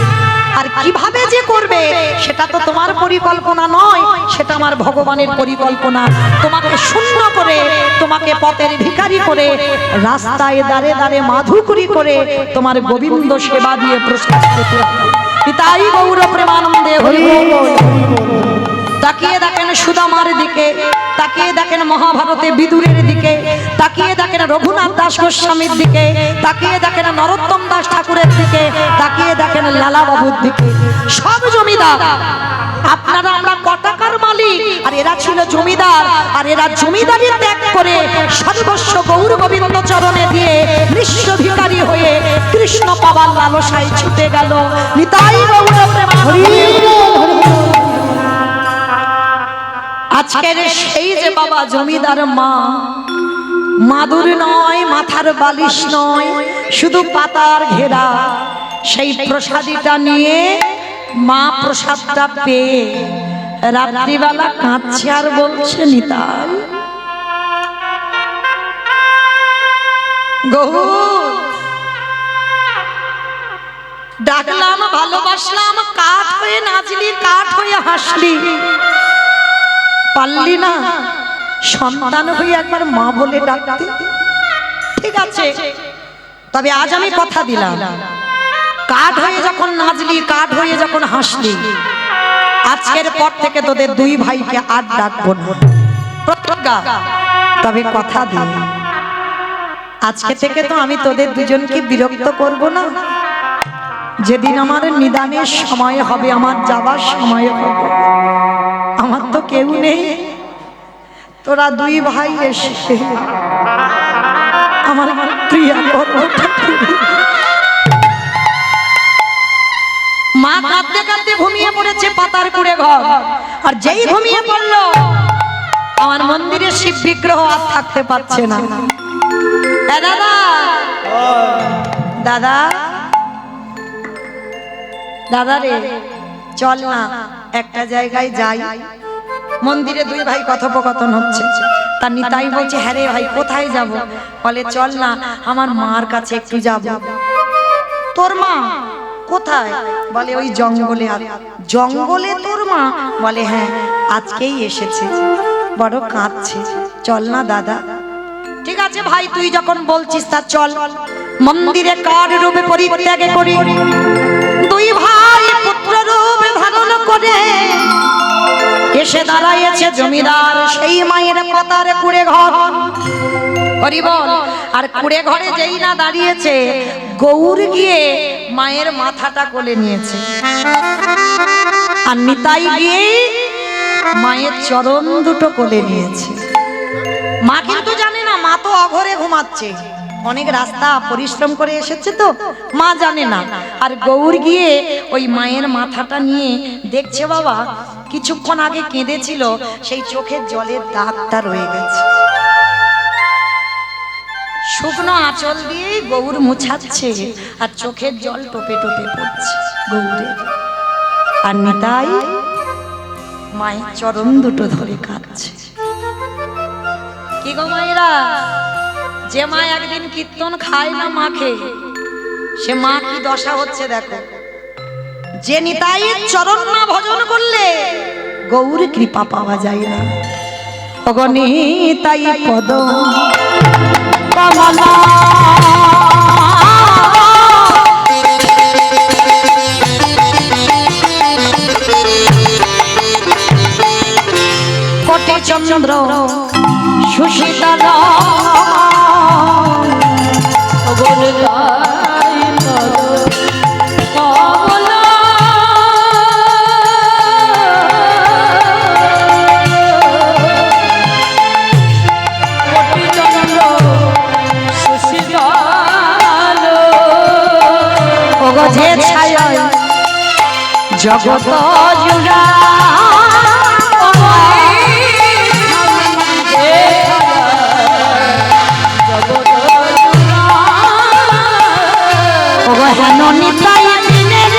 আর কিভাবে যে করবে সেটা তো তোমার পরিকল্পনা নয়, সেটা আমার ভগবানের পরিকল্পনা। তোমাকে শূন্য করে, তোমাকে পথের ভিখারি করে, রাস্তায় দাঁড়ে দাঁড়ে মাধুকরী করে তোমার গোবিন্দ সেবা দিয়ে প্রসাদ পেতে হবে। তাই গৌর প্রেমানন্দে হরি বল। তাকিয়ে দেখেন সুদামার দিকে, তাকিয়ে দেখেন মহাভারতে বিদুরের দিকে, তাকিয়ে দেখেন রঘুনাথ দাস গোস্বামীর দিকে, তাকিয়ে দেখেন নরোত্তম দাস ঠাকুরের দিকে, তাকিয়ে দেখেন লালা বাবুর দিকে। সব জমিদার, আপনারা আমরা কটাকার মালিক, আর এরা ছিল জমিদার। আর এরা জমিদারি ত্যাগ করে সর্বস্ব গৌর গোবিন্দ চরণে দিয়ে নিঃস্ব ভিখারি হয়ে কৃষ্ণ পাবার লালসায় ছুটে গেল। নিতাই গৌর প্রেমানন্দে। আজকের সেই যে বাবা জমিদার মা, মাদুর নয়, মাথার বালিশ নয়, শুধু পাতার ঘেরা, সেই প্রসাদীটা নিয়ে মা প্রসাদটা পেয়ে রাত্রিবেলা কাঁদছে আর বলছে, নিতাই গৌর, ডাকলাম, ভালোবাসলাম, কাঠ হয়ে নাচলি, কাঠ হয়ে হাসলি, পারলি না সন্তান হয়ে একবার মা বলে ডাকতে। ঠিক আছে, তবে আজ আমি কথা দিলাম, কাঠ হয়ে যখন নাচলি, কাঠ হয়ে যখন হাসলি, আজকের পর থেকে তোদের 2 ভাইকে আর ডাকবো না, প্রতিজ্ঞা। তবে কথা দিই, আজকে থেকে তো আমি তোদের দুজনকে বিরক্ত করব না। যেদিন আমার নিদানের সময় হবে, আমার যাবার সময় হবে, আমার তো কেউ নেই, তোরা 2 ভাই এসে আমার প্রিয়া মা কাঁদতে কাঁদতে ঘুমিয়ে পড়েছে পাতার কুড়ে ঘর। আর যেই ঘুমিয়ে পড়লো, আমার মন্দিরে শিব বিগ্রহ আর থাকতে পারছে না। দাদা, দাদা, দাদা রে, চল না একটা জায়গায় যাই। মন্দিরে 2 ভাই কথোপকথন হচ্ছে। তার নিতাই বলছে, হ্যাঁ রে ভাই, কোথায় যাব? বলে চল না আমার মার কাছে একটু যাব। তোর মা কোথায়? বলে ওই জঙ্গলে। জঙ্গলে তোর মা? বলে হ্যাঁ, আজকেই এসেছে, বড় কাঁদছে, চল না দাদা। ঠিক আছে ভাই, তুই যখন বলছিস তা চল। মন্দিরে কার রূপে পরিত্যাগ করি 2 ভাই পুত্র রূপে ধারণ করে এসে দাঁড়াইছে জমিদার সেই মায়ের পাতার কুড়ে ঘর। হরি বল। আর কুড়ে ঘরে যেই না দাঁড়িয়েছে, গৌর গিয়ে মায়ের মাথাটা কোলে নিয়েছে, আর নিতাই গিয়ে মায়ের চরণ দুটো কোলে নিয়েছে। মা কিন্তু জানে না, মা তো অঘরে ঘুমাচ্ছে, অনেক রাস্তা পরিশ্রম করে এসেছে তো, মা জানে না। আর গৌর গিয়ে ওই মায়ের মাথাটা নিয়ে দেখছে, বাবা কিছুক্ষণ আগে কেঁদেছিল, সেই চোখের জলের দাগটা রয়ে গেছে। শুকনো আঁচল দিয়ে গৌর মুছাচ্ছে, আর চোখের জল টোপে টোপে পড়ছে গৌরের। আর নিতাই মায়ের চরণ দুটো ধরে কাঁদছে। কি গো মায়েরা, যে মা একদিন কীর্তন খায় না মাকে, সে মা কি দশা হচ্ছে দেখো। যে নিতাইয়ের চরণ না ভজন করলে গৌর কৃপা পাওয়া যায় না। ওগো নিতাই পদ কমলা, কোটি চন্দ্র সুশীতল, যে ছায় জগত জুড়া, নিতাই দিনের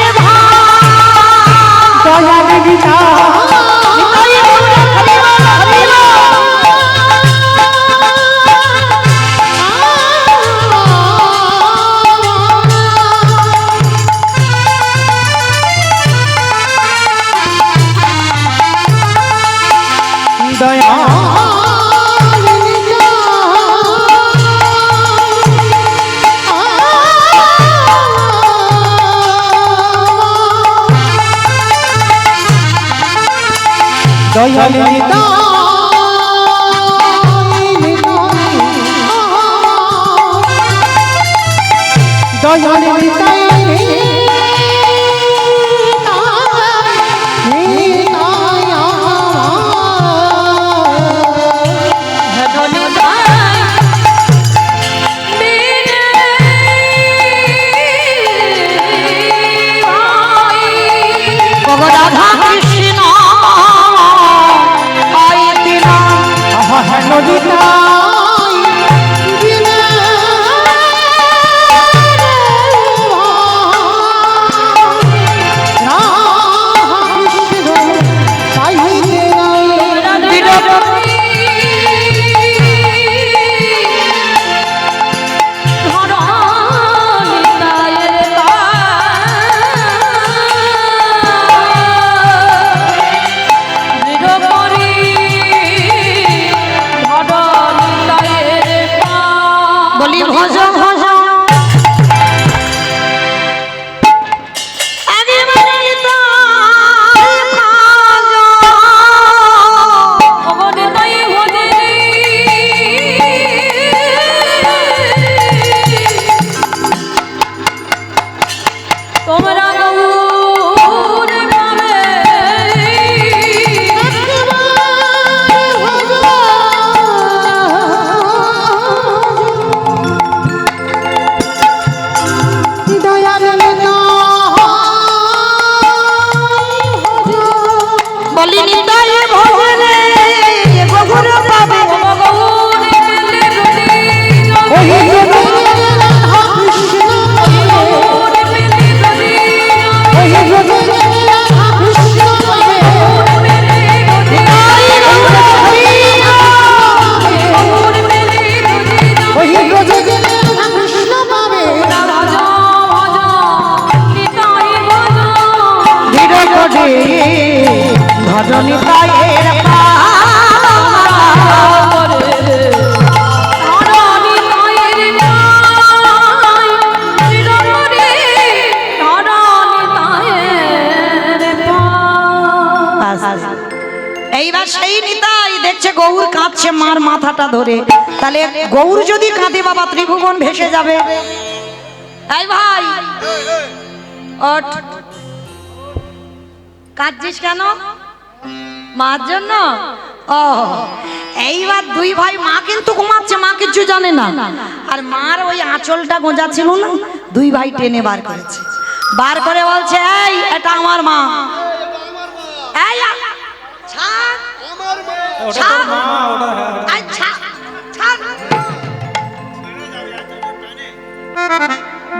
ঘুমাচ্ছে মার মাথাটা ধরে, তাহলে গৌর যদি কাঁদে বাবা ত্রিভুবন ভেসে যাবে। এই ভাই ওঠ, কাঁদছিস কেন? মার জন্য? ও এইবার দুই ভাই, মা কিন্তু ঘুমাচ্ছে, মা কিছু জানে না, আর মার ওই আঁচলটা গোঁজা ছিল না, দুই ভাই টেনে বার করেছে, বার করে বলছে এই এটা আমার মা। এই ছাড়, আমার মা ওটা তোর মা, ওটা এই ছাড়, ছাড়।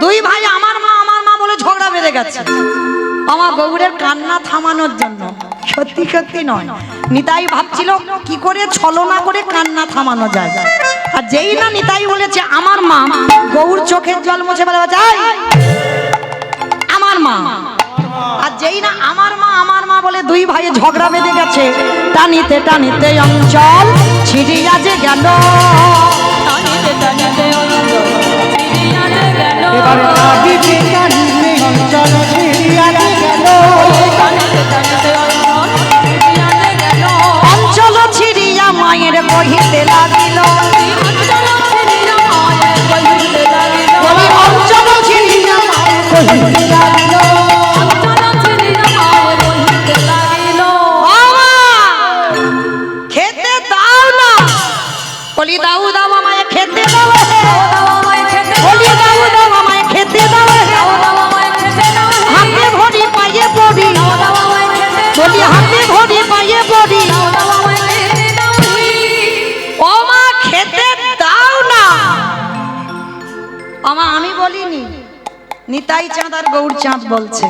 দুই ভাই আমার মা বলে ঝগড়া বেঁধে গেছে আমার গৌরের কান্না থামানোর জন্য। সত্যি সত্যি নয়, নিতাই ভাবছিল কি করে ছলনা করে কান্না থামানো যায়, আর যেই না নিতাই বলেছে আমার মা, গৌর চোখের জল মুছে ফেলে বলছে এই আমার মা, আর যেই না আমার মা বলে দুই ভাই ঝগড়া বেঁধে গেছে। টানিতে টানিতে অঞ্চল ছিড়িয়া যে গেল, টানিতে টানিতে অঞ্চল ছিড়িয়া যে গেল। এবারে কাঁদিতে কাঁদিতে অঞ্চল ছিড়িয়া যে গেল। টানিতে টানিতে অঞ্চল ছিড়িয়া যে গেল। অঞ্চল ছিড়িয়া মায়ের কহিতে লাগিল, অঞ্চল ছিড়িয়া মায়ের কহিতে লাগিল। বলি অঞ্চল ছিড়িয়া মায়ের কহিতে লাগিল। অঞ্চল ছিড়িয়া মায়ের কহিতে লাগিল। ও মা, খেতে দাও না। বলি দাও দাও আমায় খেতে দাও, দাও আমায় খেতে দাও। বলি দাও দাও আমায় খেতে দাও, দাও আমায় খেতে দাও। হাতে ভরি পায়ে পড়ি, দাও আমায় খেতে দাও। বলি হাতে ভরি পায়ে পড়ি। দাও আমায় খেতে দাও। ও মা খেতে দাও না। আমা আমি বলিনি, নিতাই চাঁদ আর গৌর চাঁদ বলছে।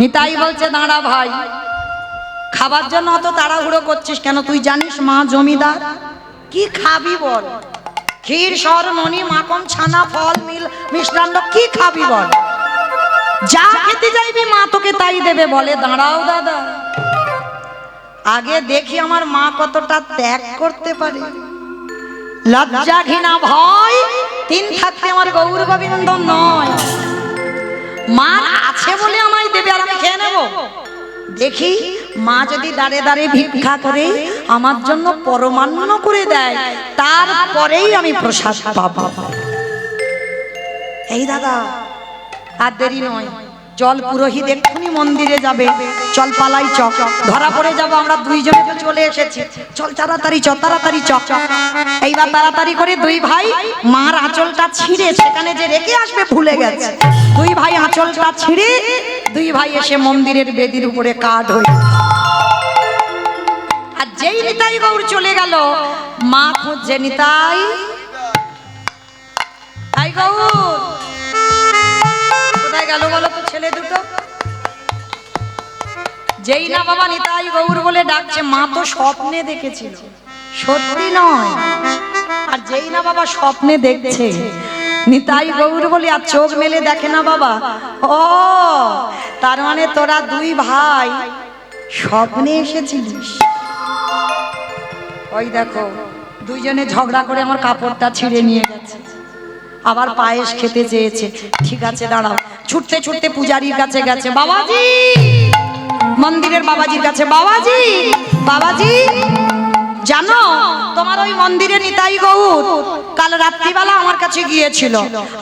নিতাই বলছে দাঁড়া ভাই, খাবার জন্য অত তাড়াহুড়ো করছিস কেন? তুই জানিস মা জমিদার, কি খাবি বল? ক্ষীর সর ননি মাখন ছানা ফল মিল মিষ্টান্ন কি খাবি বল? যা খেতে যাইবি মা তোকে তাই দেবে। বলে দাঁড়াও দাদা, আগে দেখি আমার মা কতটা ত্যাগ করতে পারে। লজ্জা ঘৃণা ভয় তিন থাকতে আমার গৌর গোবিন্দ নয়, মা আছে বলে আমায় দেবে আর আমি খেয়ে নেব। দেখি মা যদি দাঁড়ে দাঁড়ে ভিক্ষা করে আমার জন্য পরমান্ন করে দেয়, তারপরেই আমি প্রসাদ পাবো। এই দাদা আর দেরি নয়, চল পুরোহিত এক্ষুনি মন্দিরে যাবে, চল পালাই চ, ধরা পড়ে যাব আমরা দুইজনে তো চলে এসেছি, চল তাড়াতাড়ি চ, তাড়াতাড়ি চ। এইবার তাড়াতাড়ি করে দুই ভাই মার আঁচলটা ছিঁড়ে সেখানে যে রেখে আসবে ভুলে গেছে। দুই ভাই আঁচলটা ছিঁড়ে দুই ভাই এসে মন্দিরের বেদির উপরে কাঠ হয়ে, আর যেই নিতাই গৌর চলে গেল মা খুঁজছে নিতাই, তাই গৌর কোথায় গেল বলো তো ছেলে দুটো? যেই না বাবা নিতাই গৌর বলে ডাকছে, মা তো স্বপ্নে দেখেছিল, সত্যি নয়। আর যেই না বাবা স্বপ্নে দেখছে নিতাই গৌর বলে, আর চোখ মেলে দেখে না বাবা, ও তার মানে তোরা দুই ভাই স্বপ্নে এসেছিলিস। ওই দেখো দুইজনে ঝগড়া করে আমার কাপড়টা ছিঁড়ে নিয়ে গেছে, আবার পায়েস খেতে চেয়েছে। ঠিক আছে দাঁড়াও, ছুটতে ছুটতে পূজারীর কাছে গেছে, বাবাজি, মন্দিরের বাবাজির কাছে, বাবাজি বাবাজি জানো তোমার ওই মন্দিরে নিতাই গৌর কাল রাত্রিবেলা আমার কাছে গিয়েছিল,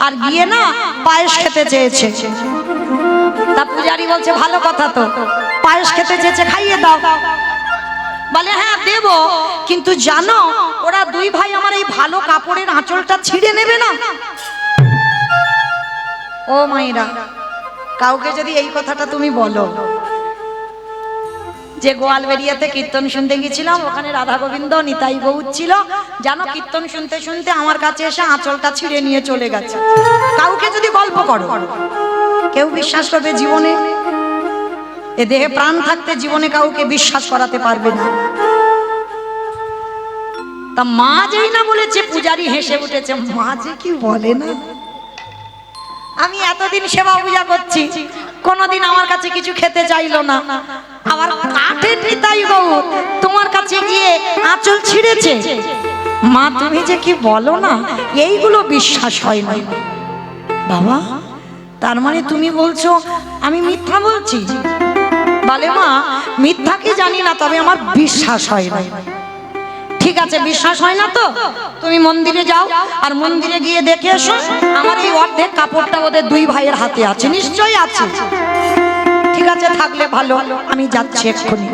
আর গিয়ে না পায়েস খেতে চেয়েছে। তা পূজারী বলছে ভালো কথা তো, পায়েস খেতে চেয়েছে খাইয়ে দাও। বলে হ্যাঁ দেব, কিন্তু জানো ওরা দুই ভাই আমার এই ভালো কাপড়ের আঁচলটা ছিঁড়ে নেবে না। ও মায়েরা, কাউকে যদি এই কথাটা তুমি বলো যে গোয়ালবেড়িয়াতে কীর্তন শুনতে গেছিলাম, ওখানে রাধা গোবিন্দ নিতাই গৌর ছিল, জানো কীর্তন শুনতে শুনতে আমার কাছে এসে আঁচলটা ছিঁড়ে নিয়ে চলে গেছে, কাউকে যদি গল্প করো কেউ বিশ্বাস করবে জীবনে? এ দেহে প্রাণ থাকতে জীবনে কাউকে বিশ্বাস করাতে পারবে না। তা মা যেই না বলেছে পূজারী হেসে উঠেছে, মা যে কি বলে না। আমি এতদিন সেবা পূজা করছি, কোনোদিন আমার কাছে কিছু খেতে চাইলো না, আবার কাঠের নিতাই গৌর তোমার কাছে গিয়ে আঁচল ছিঁড়েছে। মা তুমি যে কি বলো না, এইগুলো বিশ্বাস হয় না। বাবা তার মানে তুমি বলছো আমি মিথ্যা বলছি? বলে মা মিথ্যা কি জানি না, তবে আমার বিশ্বাস হয় না। ঠিক আছে, বিশ্বাস হয় না তো তুমি মন্দিরে যাও, আর মন্দিরে গিয়ে দেখে এসো আমার এই অর্ধেক কাপড়টা ওদের দুই ভাইয়ের হাতে আছে, নিশ্চয়ই আছে। ঠিক আছে, থাকলে ভালো, আমি যাচ্ছি এক্ষুনি।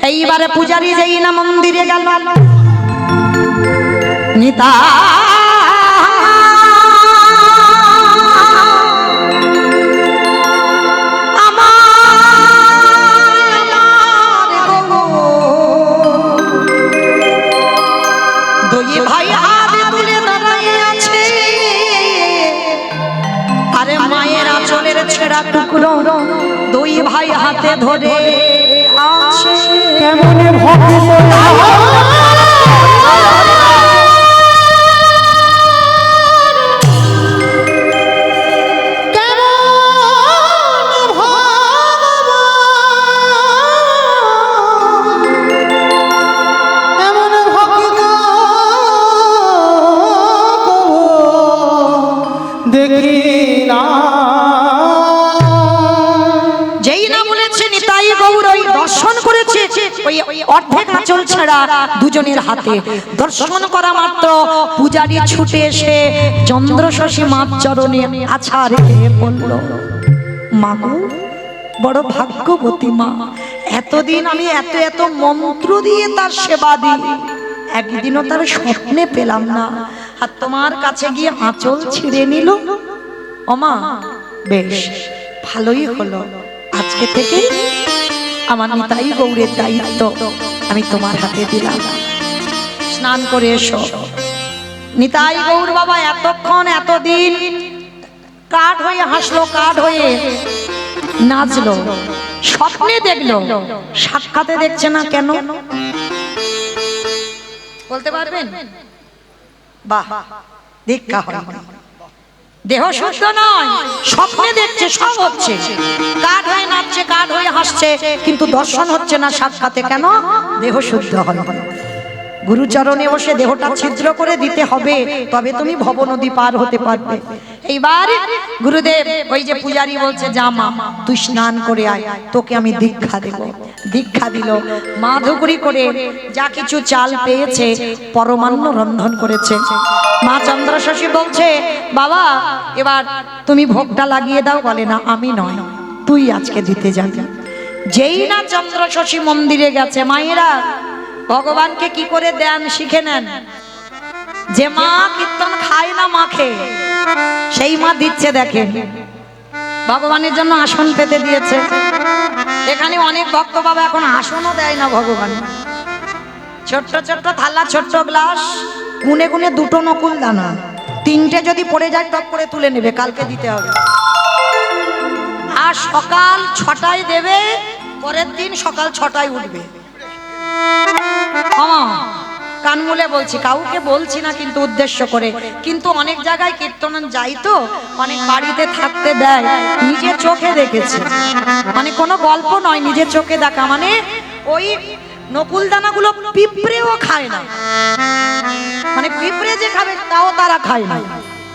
এইবারে পূজারি যেই না মন্দিরে গেল, নিতা দুই ভাই হাত তুলে দাঁড়িয়ে আছে, আরে মায়ের আঁচলের ছেঁড়া টুকরো দুই ভাই হাতে ধরে আছে। কেমন ভক্ত দেখি না। যেই না বলেছে নিতাই গৌর ওই দর্শন করেছে, ওই অর্ধেক আঁচল ছাড়া দুজনের হাতে দর্শন করা মাত্র পূজারি ছুটে এসে চন্দ্রশশী মার চরণে আছা রেখে বলল, মা গো, বড় ভাগ্যবতী মা, এতদিন আমি এত এত মন্ত্র দিয়ে তার সেবা দিই, একদিনও তার স্বপ্নে পেলাম না, আর তোমার কাছে গিয়ে আঁচল ছিঁড়ে নিল। ওমা, বেশ ভালোই হলো, আজকে থেকে আমার নিতাই গৌরের দায়িত্ব আমি তোমার হাতে দিলাম, স্নান করে এসো। নিতাই গৌর বাবা এতক্ষণ এতদিন কাঠ হয়ে হাসলো, কাঠ হয়ে নাচলো, স্বপ্নে দেখলো, সাক্ষাতে দেখছে না কেন বলতে পারবেন? বাহ, দীক্ষা হয়, দেহ শুদ্ধ নয়, স্বপ্নে দেখছে, সব হচ্ছে, কাঠ হয়ে নাচছে, কাঠ হয়ে হাসছে, কিন্তু দর্শন হচ্ছে না সাক্ষাতে, কেন? দেহ শুদ্ধ হয়। গুরুচরণে বসে দেহটা ছিদ্র করে দিতে হবে, তবে তুমি ভবনদী পার হতে পারবে। এইবার গুরুদেব ওই যে পূজারি বলছে, যা মা, তুই স্নান করে আয়, তোকে আমি দীক্ষা দেব। দীক্ষা দিল, মাধুকরী করে যা কিছু চাল পেয়েছে পরমান্ন রন্ধন করেছে। মা চন্দ্রশশী বলছে, বাবা এবার তুমি ভোগটা লাগিয়ে দাও। বলে, না আমি নয়, তুই আজকে দিতে যাবি। যেই না চন্দ্রশশী মন্দিরে গেছে, মায়েরা ভগবানকে কি করে দেন শিখে নেন। যে মা কীর্তন খায় না মাখে, সেই মা দিচ্ছে। দেখেন, ভগবানের জন্য আসন পেতে দিয়েছে। এখানে অনেক ভক্ত বাবা এখন আসনও দেয় না ভগবান, ছোট্ট ছোট্ট থালা, ছোট্ট গ্লাস, গুনে গুনে দুটো নকুল দানা, তিনটে যদি পড়ে যায় টপ করে তুলে নেবে, কালকে দিতে হবে। আর সকাল 6টায় দেবে, পরের দিন সকাল 6টায় উঠবে। কান মুলে বলছি, কাউকে বলছি না কিন্তু উদ্দেশ্য করে, কিন্তু অনেক জায়গায় কীর্তন যাই তো, অনেক বাড়িতে থাকতে দেয়, নিজের চোখে দেখেছে, মানে কোনো গল্প নয়, নিজের চোখে দেখা। মানে ওই নকুল দানাগুলো পিঁপড়েও খায় না, মানে পিঁপড়ে যে খাবে তাও তারা খায় না,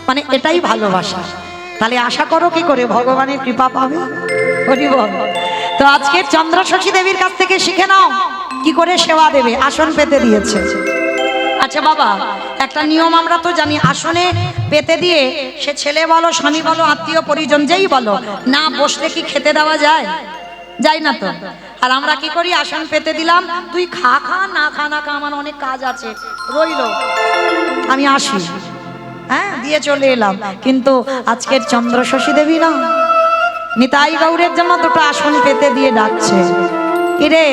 মানে এটাই ভালোবাসা। তাহলে আশা করো কি করে ভগবানের কৃপা পাবে। হরি বল। তো আজকে চন্দ্রশশী দেবীর কাছ থেকে শিখে নাও কি করে সেবা দেবে, আসন পেতে দিয়েছে। আচ্ছা বাবা, একটা নিয়ম আমরা তো জানি, আসনে পেতে দিয়ে সে ছেলে বলো, স্বামী বলো, আত্মীয় পরিজন যেই বলো, না বসলে কি খেতে দেওয়া যায়? যায় না তো। আর আমরা কি করি, আসন পেতে দিলাম, তুই খা খা, না খা না খা, আমার অনেক কাজ আছে, রইলো, আমি আসি, হ্যাঁ দিয়ে চলে এলাম। কিন্তু আজকের চন্দ্রশশী দেবী না, নিতাই গৌরের জন্য দুটো আসন পেতে দিয়ে ডাকছে। কিরে,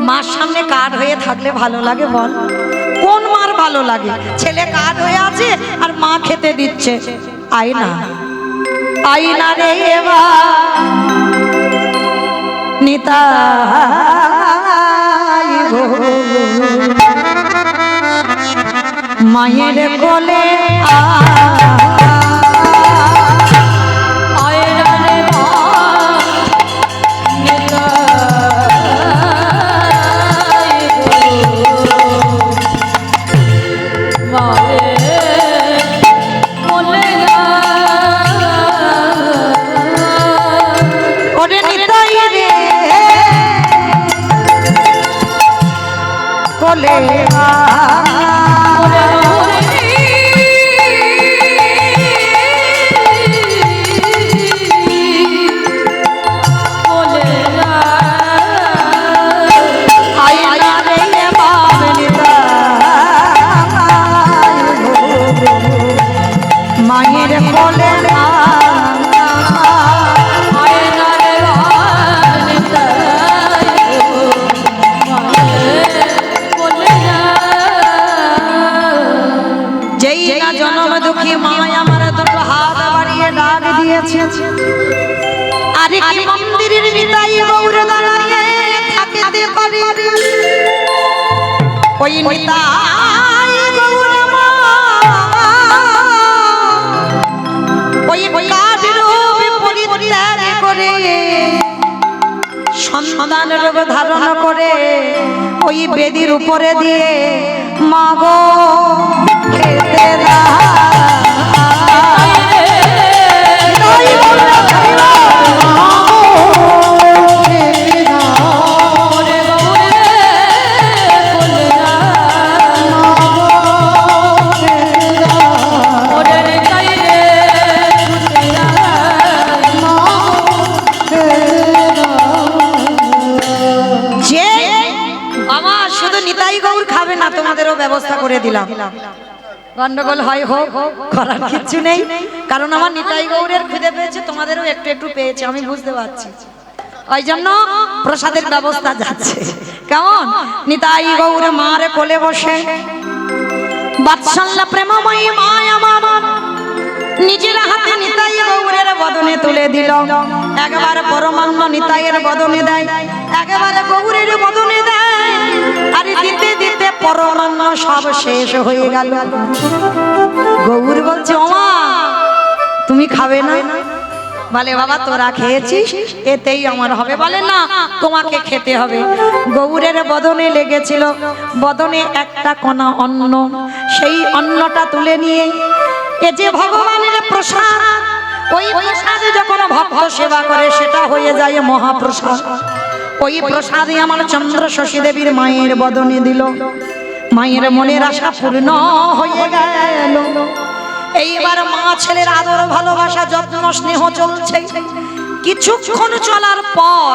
মার সামনে কাঠ হয়ে থাকলে ভালো লাগে বল? কোন মার ভালো লাগে? ছেলে কাঠ হয়ে আছে আর মা খেতে দিচ্ছে। আয়না আয়না রে নিতাই গো, মায়ের কোলে কোলে মায়ের কোলে না আয় না রে ভাই নিতাই গো মায়ের কোলে না। যেই না জনম দুঃখী মায় আমার দুটো হাত বাড়িয়ে ডাক দিয়েছে, আরে কি মন্দিরের নিতাই গৌর দাঁড়িয়ে থাকিতে পারে ওই নিতাই গৌর মা ওই কাঠের পরিত্যাগ করে সন্তান রূপ ধারণ করে ওই বেদির উপরে দিয়ে মাগো খেতে দাও। তোমাদেরও ব্যবস্থা করে দিলাম, গন্ডগোল হয় হোক, করার কিছু নেই, কারণ আমার নিতাই গৌরের খিদে পেয়েছে, তোমাদেরও একটু একটু পেয়েছে, আমি বুঝতে পারছি, ওই জন্য প্রসাদের ব্যবস্থা যাচ্ছে। কেমন নিতাই গৌর মারে কোলে বসে বাৎসল্য প্রেমময়ী মা আমার নিজের হাতে নিতাই গৌরের বদনে তুলে দিল, একবার পরমান্ন নিতাইয়ের বদনে দেয়, একেবারে গৌরের বদনে দেয়, আর দিতে দিতে পরমান্ন সব শেষ হয়ে গেল। গৌর বলছে ওমা তুমি খাবে না? বলে বাবা তোরা খেয়েছিস এতেই আমার হবে। বলে না তোমাকে খেতে হবে। গৌরের বদনে লেগেছিল, বদনে একটা কণা অন্ন, সেই অন্নটা তুলে নিয়ে এ যে ভগবানের প্রসাদ, ওই প্রসাদে যখন ভক্ত সেবা করে সেটা হয়ে যায় মহাপ্রসাদ। ওই প্রসাদে আমার চন্দ্র শশী দেবীর মায়ের বদনে দিল, মায়ের মনের আশা পূর্ণ হয়ে গেল। এইবার মা ছেলের আদর ভালোবাসা যত্ন স্নেহ চলছে। কিছুক্ষণ চলার পর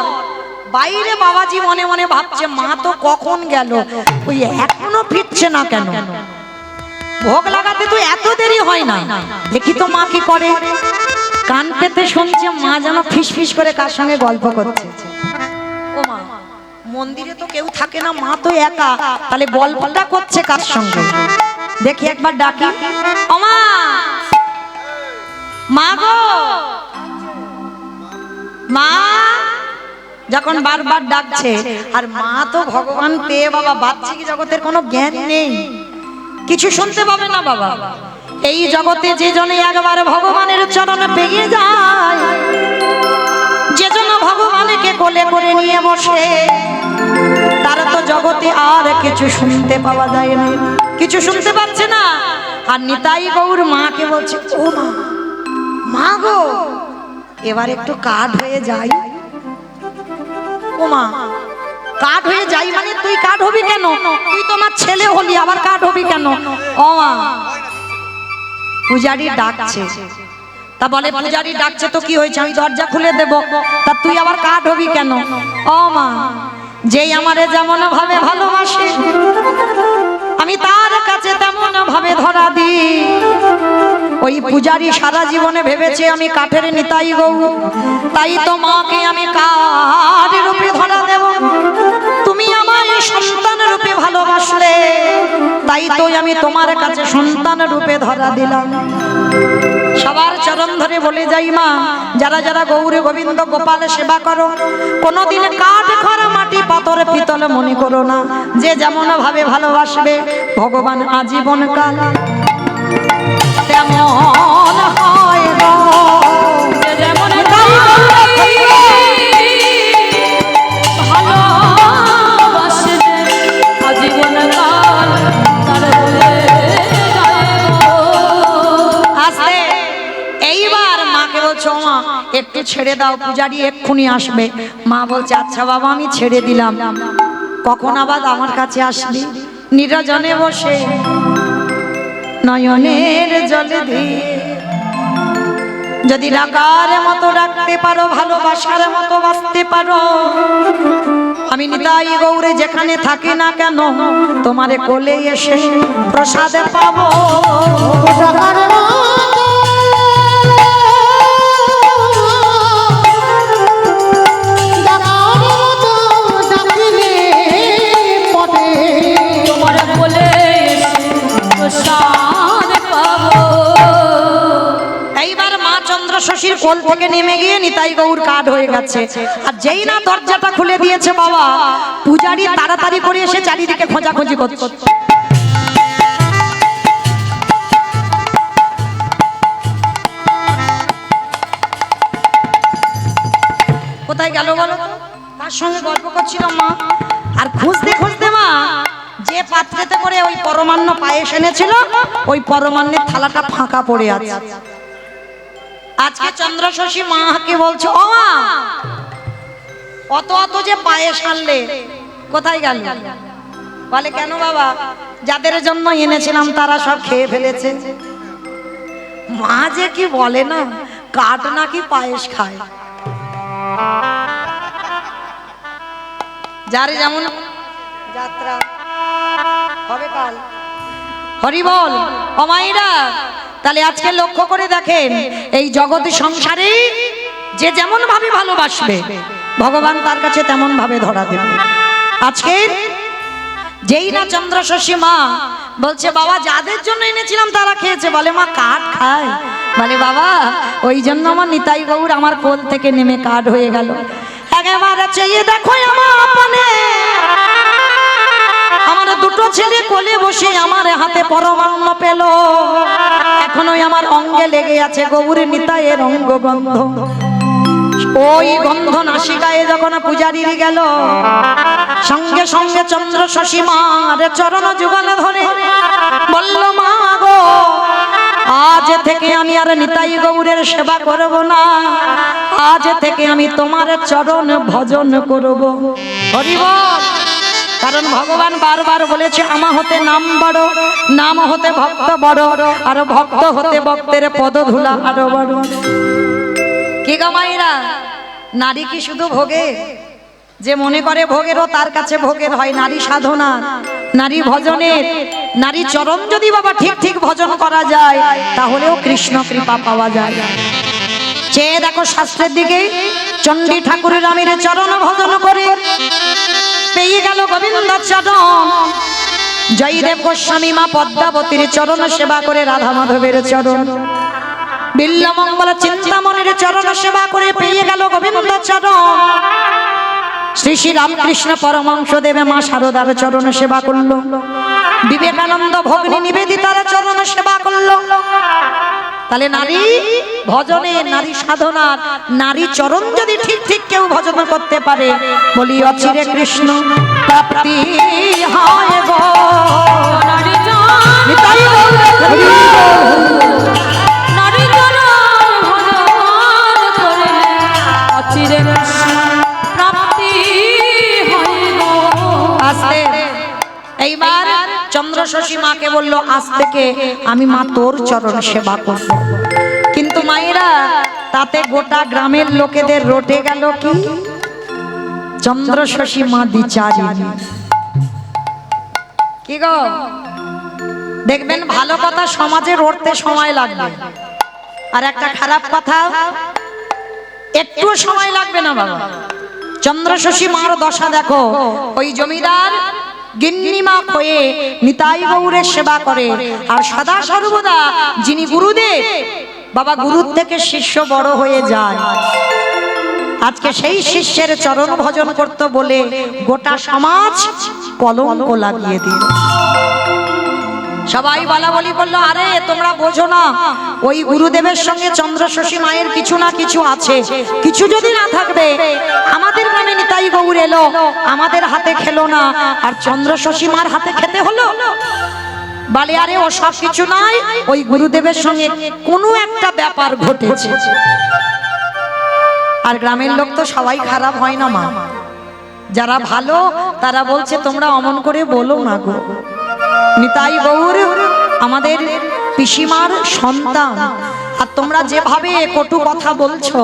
বাইরে বাবাজি মনে মনে ভাবছে মা তো কখন গেল, ওই এখনো ফিরছে না কেন? ভোগ লাগাতে তো এত দেরি হয় না, দেখি তো মা কি করে। কান পেতে শুনছে মা যেন ফিস ফিস করে কার সঙ্গে গল্প করছে। ও মা, মন্দিরে তো কেউ থাকে না, মা তো একা, তাহলে গল্পটা করছে কার সঙ্গে? দেখি একবার ডাকি, ও মা, মা গো মা। যখন বারবার ডাকছে, আর মা তো ভগবান পেয়ে বাবা বাহ্যিক জগতের কোনো জ্ঞান নেই, কিছু শুনতে পাবে না বাবা। এই জগতে যে জনে একবার ভগবানের চরণ পেয়ে যায়, যে জন ভগবানকে কোলে করে নিয়ে বসে, তারা তো জগতে আর কিছু শুনতে পাওয়া যায় না, কিছু শুনতে পাচ্ছে না। আর নিতাই গৌর মাকে বলছে ও মা, মা গো এবার একটু কাঠ হয়ে যাই। ও মা, কাঠ হয়ে যাই মানে তুই কাঠ হবি কেন? তুই তো আমার ছেলে হলি, আবার কাঠ হবি কেন? ও মা, পূজারি ডাকছে। তা বলে পূজারি ডাকছে তো কি হয়েছে, আমি দরজা খুলে দেব, তা তুই আবার কাঠ হবি কেন? ও মা, যেই আমারে যেমন ভাবে ভালোবাসে আমি তার কাছে তেমন ভাবে ধরা দিই। ওই পূজারি সারা জীবনে ভেবেছে আমি কাঠের নিতাই গৌর, তাই তো মাকে আমি কাঠ রূপে ধরা দেব। তুমি আমায় সন্তান রূপে ভালোবাসলে, তাই তো আমি তোমার কাছে সন্তান রূপে ধরা দিলাম। সবার চরণ ধরে বলে যাই মা, যারা যারা গৌরী গোবিন্দ গোপাল সেবা করো, কোনোদিন কাঠ খড় মাটি পাথর পিতল মনে করো না। যে যেমন ভাবে ভালোবাসবে ভগবান আজীবন কাল তেমন হয় গো। যেমন ভালোবাসে আজীবন কাল তার বলে আসতে। এইবার মাকে বলছো মা একটু ছেড়ে দাও, পূজারি এক্ষুনি আসবে। মা বলছে আচ্ছা বাবা আমি ছেড়ে দিলাম, কখন আবার আমার কাছে আসবি? নিরজনে বসে নয়নের জলে দিয়ে যদি রাগার মতো রাখতে পারো, ভালোবাসার মতো বাঁচতে পারো, আমি নিতাই গৌরে যেখানে থাকি না কেন তোমারে কোলে এসে প্রসাদ পাবো। শশীর কোল থেকে নেমে গিয়ে নিতাই গৌর কাঠ হয়ে গেছে। আর যেই না দরজাটা খুলে দিয়েছে বাবা, পূজারি তাড়াতাড়ি করে এসে চারিদিকে খোঁজাখুঁজি করছে। কোথায় গেল বলো তো? তার সঙ্গে গল্প করছিল মা। আর খুঁজতে খুঁজতে মা যে পাত্রেতে করে ওই পরমান্ন পায়েস এনেছিল, ওই পরমান্নের থালাটা ফাঁকা পড়ে আছে। আজকে চন্দ্রশশী মাকে বলছে, ও মা, অত অত যে পায়েস আনলে কোথায় গেল? বলে, কেন বাবা? যাদের জন্য এনেছিলাম তারা সব খেয়ে ফেলেছে। মা যে কি বলে না, কাঠ নাকি পায়েস খায়। যারে যেমন যাত্রা হবে কাল, হরি বল অমাইরা। তাহলে আজকে লক্ষ্য করে দেখেন, এই জগৎ সংসারে যে যেমন ভাবে ভালোবাসবে, ভগবান তার কাছে তেমন ভাবে ধরা দেবে। আজকে যেই না চন্দ্রশশী মা বলছে, বাবা যাদের জন্য এনেছিলাম তারা খেয়েছে। বলে, মা কাঠ খায়? বলে, বাবা ওই জন্য আমার নিতাই গৌর আমার কোল থেকে নেমে কাঠ হয়ে গেল। একেবারে চেয়ে দেখো আমার আপনে, আমার দুটো ছেলে কোলে বসে আমার হাতে পরমান্ন পেল। এখনোই আমার অঙ্গে লেগে আছে গৌর নিতাইয়ের অঙ্গ গন্ধ। ওই গন্ধ নাসিকায় যখন পূজারীর গেল, সঙ্গে সঙ্গে চন্দ্রশশী মার চরণ যুগল ধরে বলল, মা গো, আজ থেকে আমি আর নিতাই গৌরের সেবা করব না, আজ থেকে আমি তোমার চরণ ভজন করব। হরি বল। কারণ ভগবান বারবার বলেছে, আমা হতে নাম বড়, নাম হতে ভক্ত বড়, আর ভক্ত হতে ভক্তের পদধূলা আরো বড়। কি গো মায়েরা, নারী কি শুধু ভোগে? যে মনে করে ভোগেরও, তার কাছে ভোগের হয়। নারী সাধনা, নারী ভজনের, নারী চরণ যদি বাবা ঠিক ঠিক ভজন করা যায়, তাহলেও কৃষ্ণ কৃপা পাওয়া যায়। চেয়ে দেখো শাস্ত্রের দিকে, চণ্ডী ঠাকুরের রামের চরণ ভজন করে পেয়ে গেল গোবিন্দ চরণ। জয়দেব গোস্বামী মা পদ্মাবতীর চরণ সেবা করে রাধা মাধবের চরণ। বিল্লমঙ্গল চিন্তামণির চরণ সেবা করে পেয়ে গেল গোবিন্দ চরণ। শ্রী শ্রী রামকৃষ্ণ পরমহংস দেবে মা শারদার চরণ সেবা করলো। বিবেকানন্দ ভগ্নী নিবেদিতার চরণ সেবা করলো। তাহলে নারী ভজনে, নারী সাধনার, নারী চরণ যদি ঠিক ঠিক কেউ ভজন করতে পারে, বলি অচিরে কৃষ্ণ প্রাপ্তি হয় গো। নিতাই গৌর হরি বল। এইবার চন্দ্রশশী মাকে বলল, আজ থেকে আমি মা তোর চরণ সেবা করব। কিন্তু মায়েরা, তাতে গোটা গ্রামের লোকেদের রটে গেল কি, চন্দ্রশশী মা দ্বিচারিণী। কি গো, দেখবেন ভালো কথা সমাজে রটতে সময় লাগবে, আর একটা খারাপ কথা একটু সময় লাগবে না বাবা। চন্দ্রশশী মার দশা দেখো, ওই জমিদার গিন্নিমা হয়ে নিতাই গৌরের সেবা করে, আর সদা সর্বদা যিনি গুরুদেব, বাবা গুরুর থেকে শিষ্য বড় হয়ে যায়। আজকে সেই শিষ্যের চরণ ভজন করতে বলে গোটা সমাজ কলঙ্ক লাগিয়ে দিল। সবাই বলা বলি করলো, আরে তোমরা বোঝো না, ওই গুরুদেবের সঙ্গে চন্দ্রশশী মায়ের কিছু না কিছু আছে। কিছু যদি না থাকবে, আমাদের গ্রামে নিতাই গৌর এলো, আমাদের হাতে খেলো না, আর চন্দ্রশশী মার হাতে খেতে হলো। বলে, আরে ও সব কিছু নাই, ওই গুরুদেবের সঙ্গে কোনো একটা ব্যাপার ঘটেছে। আর গ্রামের লোক তো সবাই খারাপ হয় না মা, যারা ভালো তারা বলছে, তোমরা অমন করে বলো না গো, নিতাই গৌর আমাদের পিসিমার সন্তান, আর তোমরা যেভাবে কটু কথা বলছো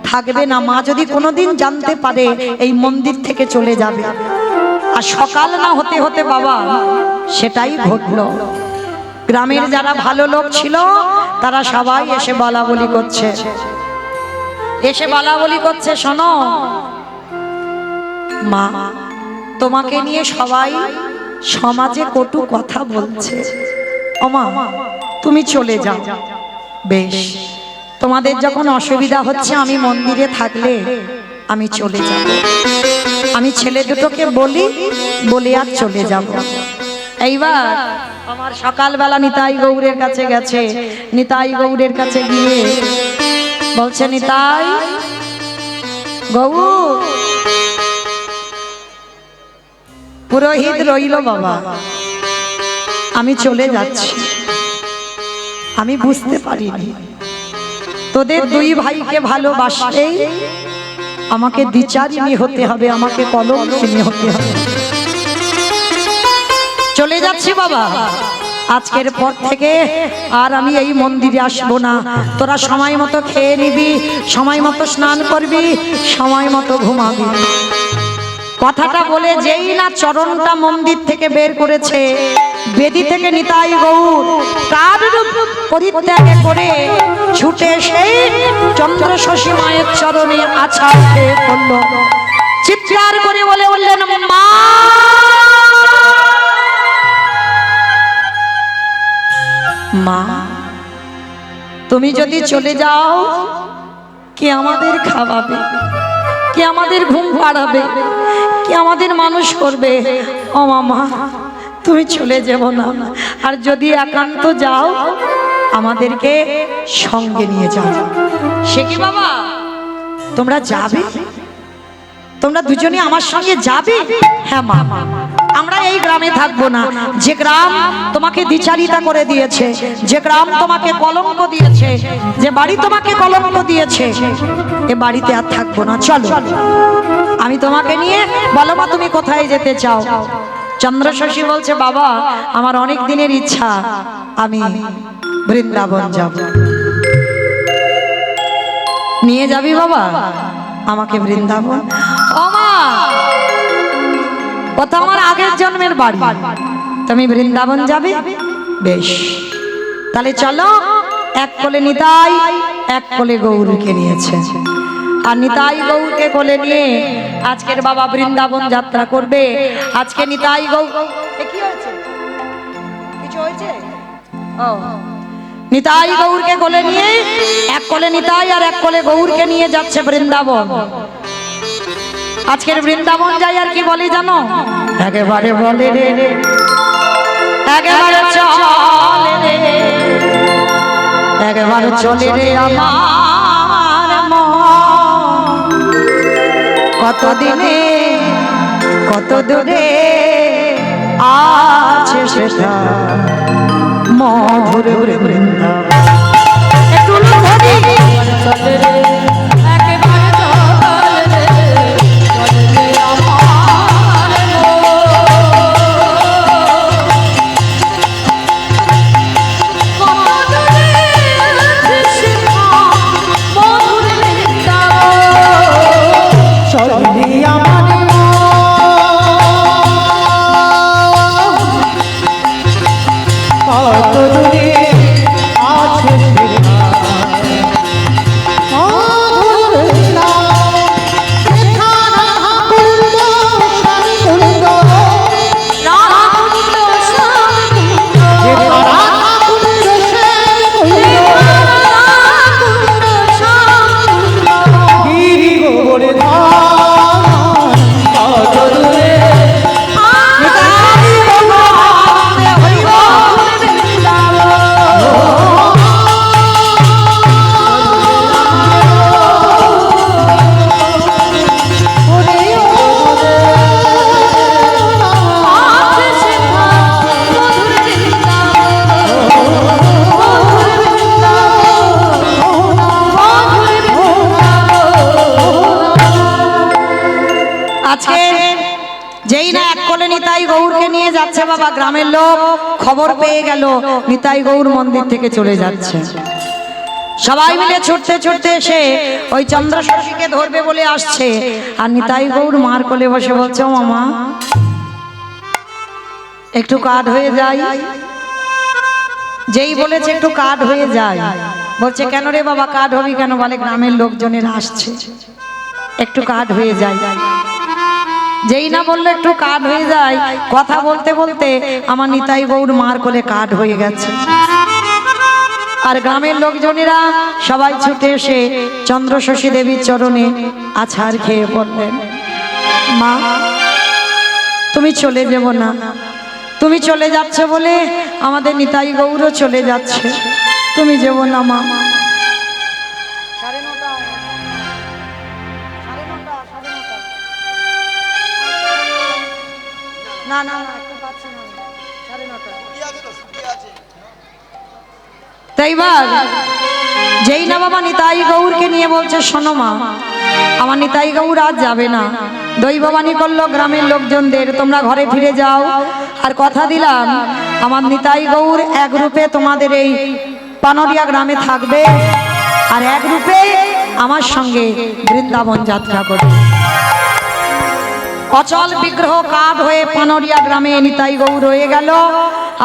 থাকবে না। মা যদি কোনোদিন জানতে পারে, এই মন্দির থেকে চলে যাবে। আর সকাল না হতে হতে বাবা সেটাই ঘটলো। গ্রামের যারা ভালো লোক ছিল তারা সবাই এসে বলা বলি করছে, শোনো মা, তোমাকে নিয়ে সবাই সমাজে কটু কথা বলছে, ওমা তুমি চলে যাও। বেশ, তোমাদের যখন অসুবিধা হচ্ছে আমি মন্দিরে থাকলে আমি চলে যাব। আমি ছেলে দুটোকে বলি আর চলে যাব। এইবার আমার সকালবেলা নিতাই গৌরের কাছে গেছে। নিতাই গৌরের কাছে গিয়ে বলছে, নিতাই গৌর, পুরোহিত রইল বাবা, আমি চলে যাচ্ছি। আমি বুঝতে পারিনি তোদের দুই ভাইকে ভালোবাসলেই আমাকে দ্বিচারিণী হতে হবে, আমাকে কলঙ্কিনী হতে হবে। চলে যাচ্ছি বাবা, আজকের পর থেকে আর আমি এই মন্দিরে আসবো না। তোরা সময় মতো খেয়ে নিবি, সময় মতো স্নান করবি, সময় মতো ঘুমাবি। কথাটা বলে যেই না চরণটা মন্দির থেকে বের করেছে, বেদি থেকে নিতাই গৌর তার রূপ পরিত্যাগ করে ছুটে সেই চন্দ্র শশী মায়ের চরণে আছাড় খেয়ে পড়ল। চিৎকার করে বললেন, মা মা, তুমি যদি চলে যাও কে আমাদের খাওয়াবে, কে আমাদের ঘুম পাড়াবে, কে আমাদের মানুষ করবে? ও মামা, তুমি চলে যাব না, আর যদি একান্ত যাও আমাদেরকে সঙ্গে নিয়ে যাও। সে কি বাবা, তোমরা যাবে? তোমরা দুজনে আমার সঙ্গে যাবে? হ্যাঁ মা, আমরা এই গ্রামে থাকবো না। যে গ্রাম তোমাকে দ্বিচারিতা করে দিয়েছে, যে গ্রাম তোমাকে কলঙ্ক দিয়েছে, যে বাড়ি তোমাকে কলঙ্ক দিয়েছে, এ বাড়িতে আর থাকবো না। চলো, আমি তোমাকে নিয়ে, বলো মা তুমি কোথায় যেতে চাও? চন্দ্র শশী বলছে, বাবা আমার অনেক দিনের ইচ্ছা, আমি বৃন্দাবন যাব। নিয়ে যাবি বাবা আমাকে বৃন্দাবন? ও মা, কথা আমার আগের জন্মের বাড়ি, তুমি বৃন্দাবন যাবে? বেশ, তাহলে চলো। এক কোলে নিতাই, এক কোলে গৌরকে নিয়েছে, আর নিতাই গৌরকে কোলে নিয়ে আজকের বাবা বৃন্দাবন যাত্রা করবে। আজকে নিতাই গৌর, কি হয়েছে? কিছু হয়েছে? ও, নিতাই গৌরকে কোলে নিয়ে, এক কোলে নিতাই আর এক কোলে গৌরকে নিয়ে যাচ্ছে বৃন্দাবন। আজকের বৃন্দাবন যাই আর কি বলি জানো? একেবারে বলে রে, একেবারে চলে রে, একেবারে চলে রে আমার মন। কত দিনে কত দূরে আছে সেটা মধুর বৃন্দাবন। একটু ধরি বাবা গ্রামের লোক খবর পেয়ে গেল নিতাই গৌর মন্দির থেকে চলে যাচ্ছে। সবাই মিলে ছুটতে ছুটতে এসে ওই চন্দ্র শশীকে ধরবে বলে আসছে, আর নিতাই গৌর মার কোলে বসে বলছে, ও মামা একটু কাঠ হয়ে যায়। যেই বলেছে একটু কাঠ হয়ে যায়, বলছে কেন রে বাবা কাঠ হবি কেন? বলে গ্রামের লোকজনের আসছে, একটু কাঠ হয়ে যায়। যেই না বললো একটু কাঠ হয়ে যায়, কথা বলতে বলতে আমার নিতাই গৌর মার কোলে কাঠ হয়ে গেছে। আর গ্রামের লোকজনেরা সবাই ছুটে এসে চন্দ্রশশী দেবীর চরণে আছাড় খেয়ে পড়লেন। মা, তুমি চলে যাব না, তুমি চলে যাচ্ছে বলে আমাদের নিতাই গৌরও চলে যাচ্ছে, তুমি যেও না মা। না না না, একটু পাচ্ছি না, 9:30। কি আছে তো কি আছে? তাইবার যেই না বাবা নিতাই গৌরকে নিয়ে বলছে, শোনো মা, আমার নিতাই গৌর আজ যাবে না। দৈববাণী করলো গ্রামের লোকজনদের, তোমরা ঘরে ফিরে যাও, আর কথা দিলাম আমার নিতাই গৌর এক রূপে তোমাদের এই পানরিয়া গ্রামে থাকবে, আর এক রূপে আমার সঙ্গে বৃন্দাবন যাত্রা করবে। অচল বিগ্রহ কাঠ হয়ে পানরিয়া গ্রামে নিতাই গৌর রয়ে গেল,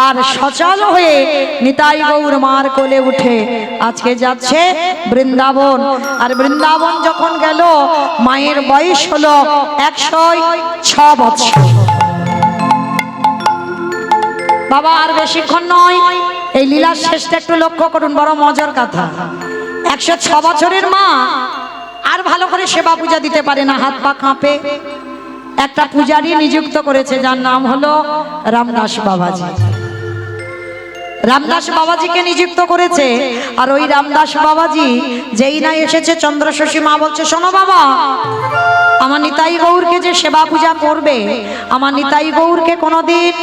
আর সচল হয়ে নিতাই গৌর মার কোলে উঠে আজকে যাচ্ছে বৃন্দাবন। আর বৃন্দাবন যখন গেল, মায়ের বয়স হলো 106 বছর। বাবা আর বেশিক্ষণ নয়, এই লীলার শেষটা একটু লক্ষ্য করুন, বড় মজার কথা। 106 বছরের মা আর ভালো করে সেবা পূজা দিতে পারে না, হাত পা কাঁপে। একটা পূজারী নিযুক্ত করেছে, যার নাম হলো রামদাস বাবাজি। রামদাস বাবাজিকে নিযুক্ত করেছে, আর ওই রামদাস বাবাজি যেই না এসেছে, চন্দ্রশশী মা বলছে, শোনো বাবা, আমার নিতাই গৌরকে যে সেবা পূজা করবে, আমার নিতাই গৌরকে কোনোদিন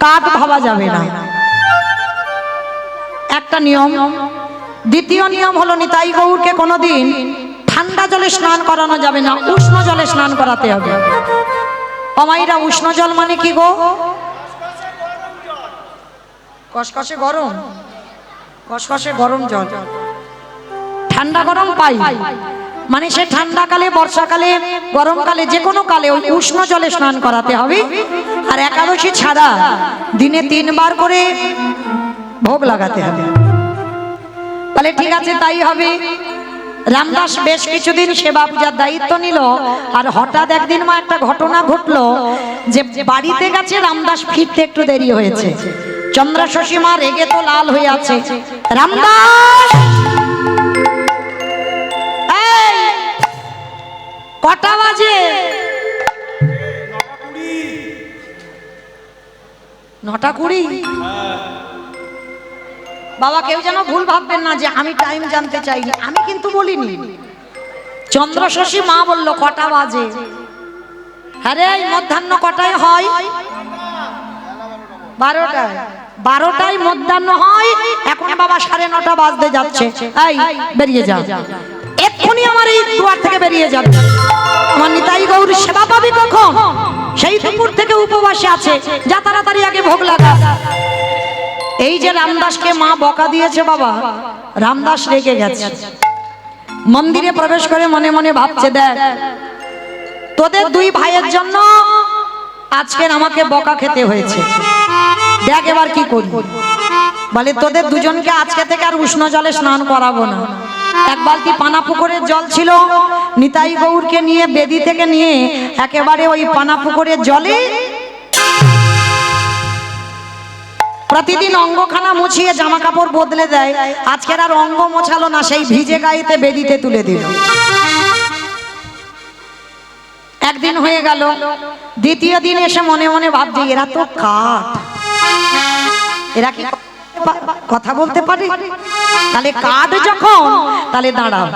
কাঠ ভাবা যাবে না, একটা নিয়ম। দ্বিতীয় নিয়ম হলো নিতাই গৌরকে কোনোদিন ঠান্ডা জলে স্নান করানো যাবে না, উষ্ণ জলে স্নান করাতে হবে। অমাইরা, উষ্ণ জল মানে কি গো? কসকসে গরম, কসকসে গরম জল, ঠান্ডা গরম পাই মানে সে ঠান্ডাকালে, বর্ষাকালে, গরমকালে, যে কোনো কালে ওই উষ্ণ জলে স্নান করাতে হবে। আর একাদশী ছাড়া দিনে 3 বার করে ভোগ লাগাতে হবে। বলে ঠিক আছে, তাই হবে। রামদাস বেশ কিছুদিন সেবা পূজার দায়িত্ব নিল, আর হঠাৎ একদিন মা একটা ঘটনা ঘটলো, যে বাড়িতে গেছে, রামদাস ফিরতে একটু দেরি হয়েছে। চন্দ্রশশী মা রেগে তো লাল হয়ে আছে, রামদাস এই কটা বাজে? 9:20। বাবা, কেউ যেন ভুল ভাববেন না যে আমি টাইম জানতে চাইনি, আমি কিন্তু বলিনি। চন্দ্রশশী মা বলল কটা বাজে। আরে এই মধ্যাহ্ন কটায় হয়? 12টায়। 12টায় মধ্যাহ্ন হয়, এখন বাবা 9:30 বাজতে যাচ্ছে। এই বেরিয়ে যা, এক্ষুনি আমার এই দুয়ার থেকে বেরিয়ে যাবে। আমার নিতাই গৌর সেবা পাবি কখন? সেই দুপুর থেকে উপবাসে আছে, যা তাড়াতাড়ি আগে ভোগ লাগা। এই যে রামদাসকে মা বকা দিয়েছে বাবা, রামদাস রেগে গেছে। মন্দিরে প্রবেশ করে মনে মনে ভাবছে, দেখ তোদের 2 ভাইয়ের জন্য আজকের আমাকে বকা খেতে হয়েছে, দেখ এবার কি করব। বলে তোদের দুজনকে আজকে থেকে আর উষ্ণ জলে স্নান করাবো না। 1 বালতি পানা পুকুরের জল ছিল, নিতাই গৌরকে নিয়ে বেদি থেকে নিয়ে একেবারে ওই পানা পুকুরের জলে প্রতিদিন অঙ্গখানা মুছিয়ে জামা কাপড় বদলে দেয়। আজকের আর অঙ্গ মোছালো না, সেই ভিজে গাইতে বেদিতে তুলে দিল। একদিন হয়ে গেল, দ্বিতীয় দিন এসে মনে মনে ভাবছে, এরা তো কাঠ, এরা কি কথা বলতে পারে? তাহলে কাঠ যখন, তাহলে দাঁড়াও,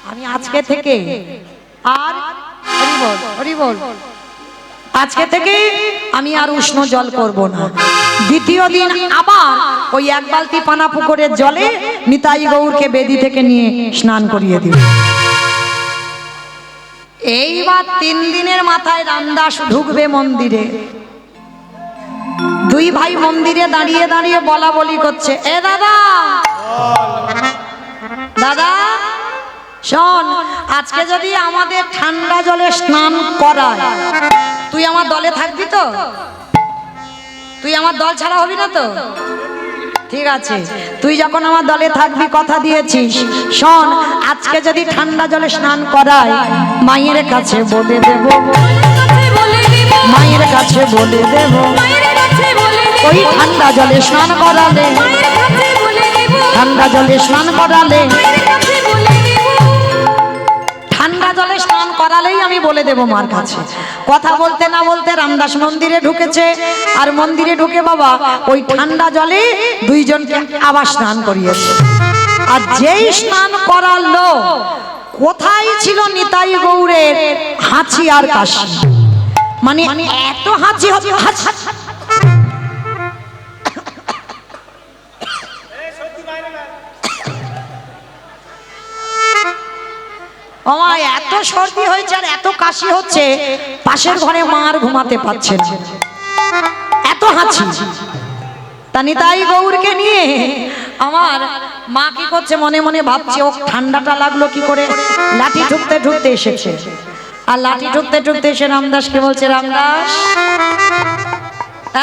আমি আজকে থেকে আর হরি বল, আজকে থেকে আমি আর উষ্ণ জল করব না। দ্বিতীয় দিন আবার ওই 1 বালতি পানা পুকুরের জলে নিতাই গৌরকে বেদি থেকে নিয়ে স্নান করিয়ে দিল। এইবার 3 দিনের মাথায় রামদাস ঢুকবে মন্দিরে। 2 ভাই মন্দিরে দাঁড়িয়ে দাঁড়িয়ে বলা বলি করছে, এ দাদা, দাদা শোন, আজকে যদি আমাদের ঠান্ডা জলে স্নান করায়, তুই আমার দলে থাকবি তো? তুই আমার দল ছাড়া হবি না তো? ঠিক আছে, তুই যখন আমার দলে থাকবি, কথা দিয়েছিস, শোন, আজকে যদি ঠান্ডা জলে স্নান করায়, মায়ের কাছে বলে দেব, মায়ের কাছে বলে দেব, ওই ঠান্ডা জলে স্নান করালে ঠান্ডা জলে স্নান করালে, ঠান্ডা জলে স্নান করালেই আমি বলে দেব মার কাছে। কথা বলতে না বলতে রামদাস মন্দিরে ঢুকেছে, আর মন্দিরে ঢুকে বাবা ওই ঠান্ডা জলে দুইজনকে আবার স্নান করিয়েছে। আর যেই স্নান করালো, কোথায় ছিল নিতাই গৌরের হাঁচি আর কাশি, মানে এত হাঁচি হচ্ছে, এত সর্দি হয়েছে আর এত কাশি হচ্ছে, পাশের ঘরে মা আর ঘুমাতে পারছে না, এত হাঁচি। তা নিতাই গৌরকে নিয়ে আমার মা কি করছে, মনে মনে ভাবছে ও ঠান্ডাটা লাগলো কি করে। লাঠি ঠুকতে ঠুকতে এসেছে, আর লাঠি ঠুকতে ঠুকতে এসে রামদাসকে বলছে, রামদাস,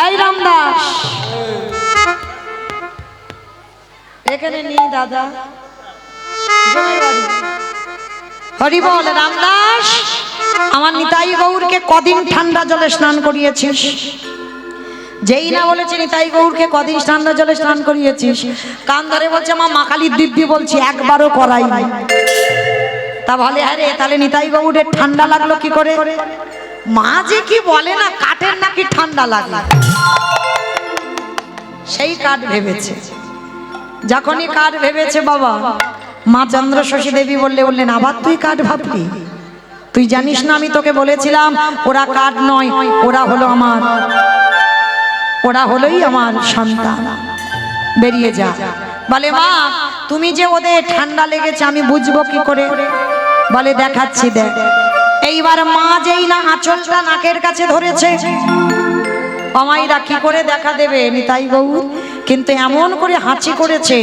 এই রামদাস, এখানে নেই দাদা, হরি বল। রামদাস, আমার নিতাই গৌরকে কদিন ঠান্ডা জলে স্নান করিয়েছিস? যেই না বলেছি নিতাই গৌরকে কদিন ঠান্ডা জলে স্নান করিয়েছিস, কান ধরে বলছে মা কালীর দিব্যি বলছি একবারও করাই নাই। তা বলে আরে তাহলে নিতাই গৌরের ঠান্ডা লাগলো কি করে? মা যে কি বলে না, কাঠের নাকি ঠান্ডা লাগে, সেই কাঠ ভেবেছে। যখনই কাঠ ভেবেছে বাবা, মা চন্দ্র শশী দেবী বললেন আবার তুই কাঠ ভাবলি? তুই জানিস না আমি তোকে বলেছিলাম ওরা কাঠ নয়, ওরা হলোই আমার সন্তান, বেরিয়ে যা। বলে মা তুমি যে ওদের ঠান্ডা লেগেছে আমি বুঝবো কি করে? বলে দেখাচ্ছি, দেখ। এইবার মা যেই না আঁচলটা নাকের কাছে ধরেছে, অমাইরা কি করে দেখা দেবে নিতাই গৌর? কিন্তু এমন করে হাঁচি করেছে,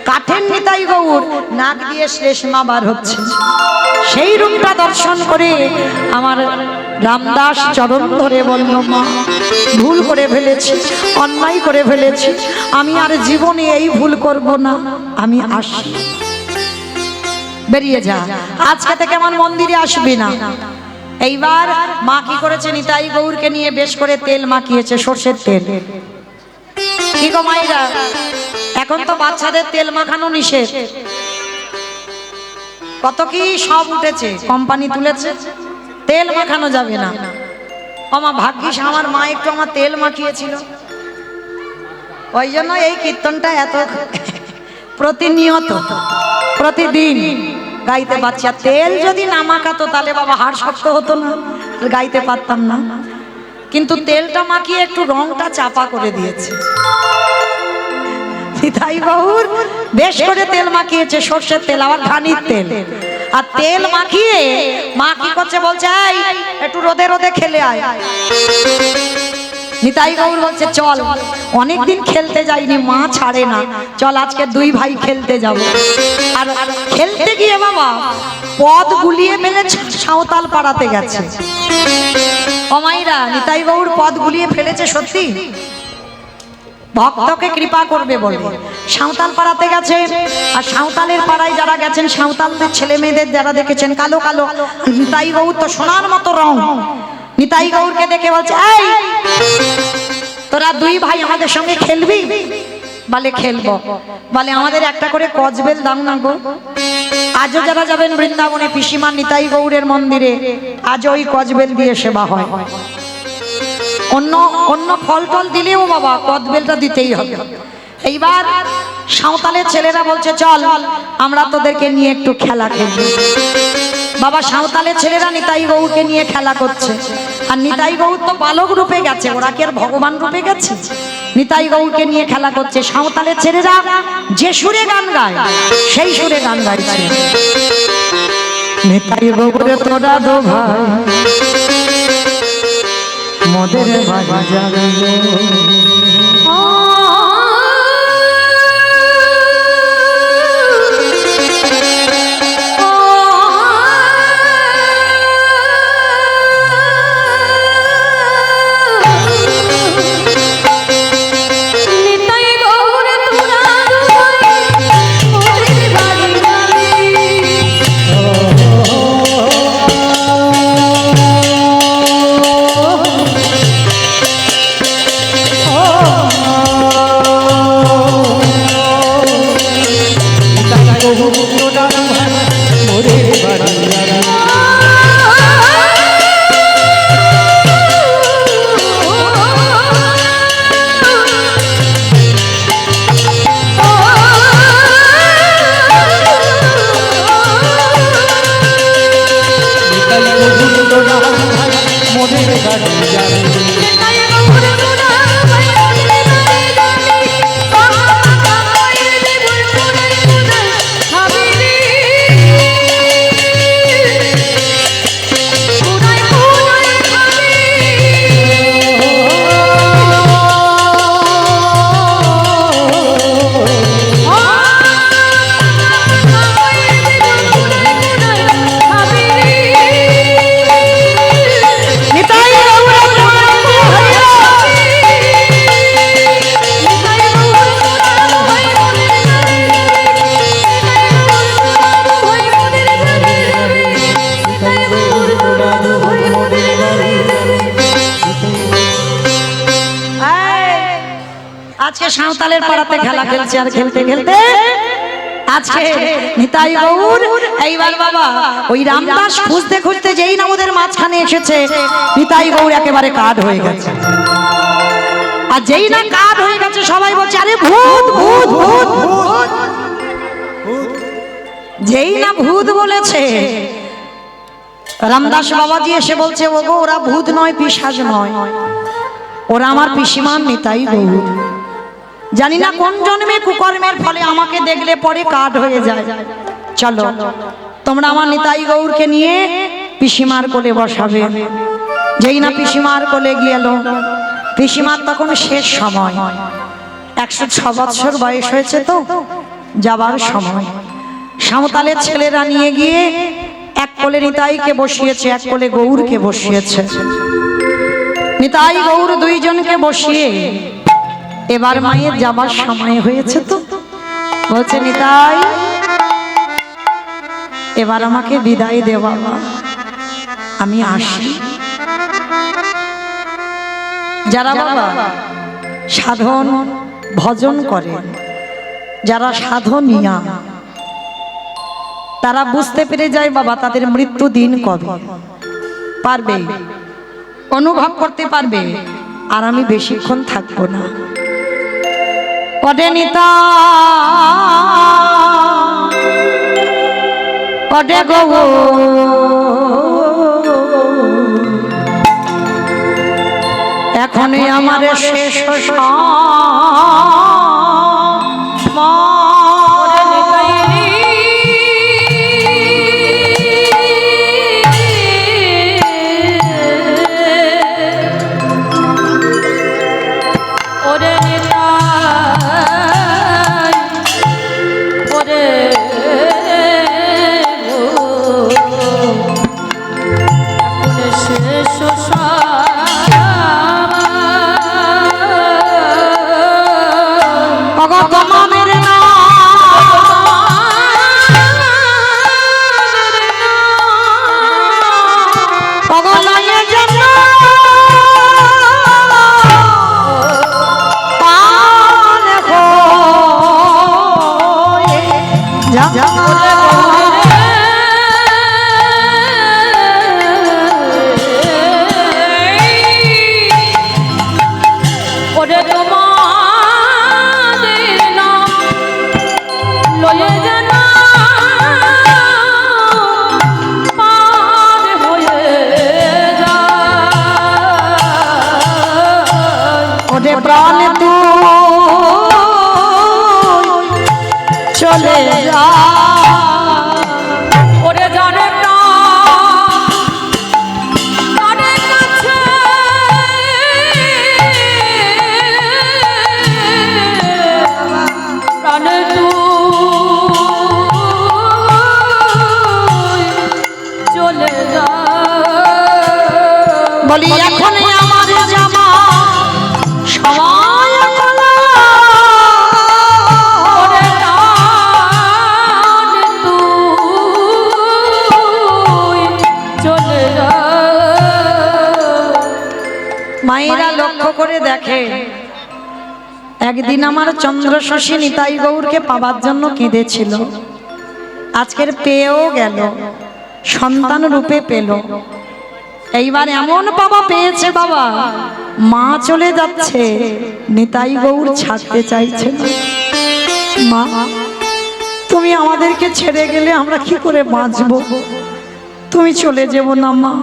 কাঠের নিতাই গৌর নাক দিয়ে শ্লেষ্মা বার হচ্ছে। সেই রূপটা দর্শন করে আমার রামদাস চরণ ধরে বলল, মা ভুল করে ফেলেছি, অন্যায় করে ফেলেছি, আমি আর জীবনে এই ভুল করব না, আমি আসি, বেরিয়ে যা, আজকে থেকে আমার মন্দিরে আসবি না। এইবার মা কি করেছে, নিতাই গৌরকে নিয়ে বেশ করে তেল মাখিয়েছে, সর্ষের তেল। কি গো মাইরা, এখন তো বাচ্চাদের তেল মাখানো নিষেধ, কত কি সব উঠেছে, কোম্পানি তুলেছে, তেল মাখানো যাবে না। আমার ভাগ্যিস আমার মা একটু আমার তেল মাখিয়েছিল, ওই জন্য এই কীর্তনটা এত প্রতিনিয়ত প্রতিদিন গাইতে পারছি। আর তেল যদি না মাখাতো তাহলে বাবা হাড় শক্ত হতো না, গাইতে পারতাম না। কিন্তু তেলটা মাখিয়ে একটু রংটা চাপা করে দিয়েছে। নিতাই গৌর বেশ করে তেল মাখিয়েছে, সর্ষের তেল, আবার ঘানির তেল। আর তেল মাখিয়ে মা কি করছে বলছে, এই একটু রোদে রোদে খেলে আয়। নিতাই গৌর বলছে চল, অনেকদিন খেলতে যাইনি, মা ছাড়ে না, চল আজকে দুই ভাই খেলতে যাব। আর খেলতে গিয়ে বাবা পদ গুলিয়ে ফেলে সাঁওতাল পাড়াতে গেছে। অমাইরা নিতাই গৌর পদ গুলিয়ে ফেলেছে সত্যি, ভক্তকে কৃপা করবে বলবে। সাঁওতাল পাড়াতে গেছে, আর সাঁওতালের পাড়ায় যারা গেছেন, সাঁওতালদের ছেলে মেয়েদের যারা দেখেছেন কালো কালো, নিতাই গৌর তো সোনার মতো রং। নিতাই গৌরকে দেখে বলছে, এই তোরা দুই ভাই আমাদের সঙ্গে খেলবি? বলে খেলবো। বলে আমাদের একটা করে কজবেল দাও না গো। আজও যারা যাবেন বৃন্দাবনে পিসিমা নিতাই গৌরের মন্দিরে, আজও ওই কজবেল দিয়ে সেবা হয়। অন্য অন্য ফল টল দিলেও বাবা কদবেলটা দিতেই হবে। এইবার সাঁওতালের ছেলেরা বলছে চল আমরা তোদেরকে নিয়ে একটু খেলা খেলব। বাবা সাঁওতালের ছেলেরা নিতাই গৌরকে নিয়ে খেলা করছে, আর নিতাই গৌর তো বালক রূপে গেছে, ওরা কি আর ভগবান রূপে গেছে? নিতাই গৌরকে নিয়ে খেলা করছে। সাঁওতালের ছেলেরা যে সুরে গান গায় সেই সুরে গান গাইছে। নিতাই গৌরে তোরা দো ভাই মোদের বাজার গোবিন্দ দাস মোরে বাড়ি আজকে সাঁওতালের পাড়াতে খেলা খেলছে আর খেলতে খেলতে আজকে নিতাই গৌর এইবার বাবা ওই রামদাস খুঁজতে খুঁজতে যেই না ওদের মাঝখানে এসেছে নিতাই গৌর একেবারে কাঠ হয়ে গেছে। আর যেই না কাঠ হয়ে গেছে সবাই বলছে আরে ভূত ভূত ভূত ভূত। যেই না ভূত বলেছে রামদাস বাবাজি এসে বলছে ওগো ওরা ভূত নয় পিশাচ নয়, ওরা আমার পিসিমান নিতাই গৌর। জানি না কোন জন্মে কুকর্মের ফলে আমাকে দেখলে পরে কাঠ হয়ে যায়। চলো তোমরা আমার নিতাই গৌরকে নিয়ে পিসিমার কোলে বসাবে। যেই না পিসিমার কোলে গেল, পিসিমার তখন শেষ সময়, 106 বছর বয়স হয়েছে তো যাবার সময়। সাঁওতালের ছেলেরা নিয়ে গিয়ে এক কোলে নিতাইকে বসিয়েছে, এক কোলে গৌরকে বসিয়েছে। নিতাই গৌর দুইজনকে বসিয়ে এবার মায়ের যাবার সময় হয়েছে তো বলছে নিতাই এবার আমাকে বিদায় দে বাবা, আমি আসি। যারা বাবা সাধন ভজন করে, যারা সাধনিয়া, তারা বুঝতে পেরে যায় বাবা তাদের মৃত্যু দিন কবে, পারবে অনুভব করতে পারবে। আর আমি বেশিক্ষণ থাকবো না। ওরে নিতা ওরে গো এখনই আমার শেষ প্রাণ চলে যা ওরে জানে প্রাণে চলে যা বলি এখন আমার জামা মায়েরা লক্ষ্য করে দেখে একদিন আমার চন্দ্রশশী নিতাই গৌরকে পাবার জন্য কেঁদেছিল। আজকের পেয়েও গেল, সন্তান রূপে পেল। এইবার এমন বাবা পেয়েছে, বাবা মা চলে যাচ্ছে, নিতাই গৌর ছাড়তে চাইছে না। মা তুমি আমাদেরকে ছেড়ে গেলে আমরা কি করে বাঁচবো? তুমি চলে যেও না মা।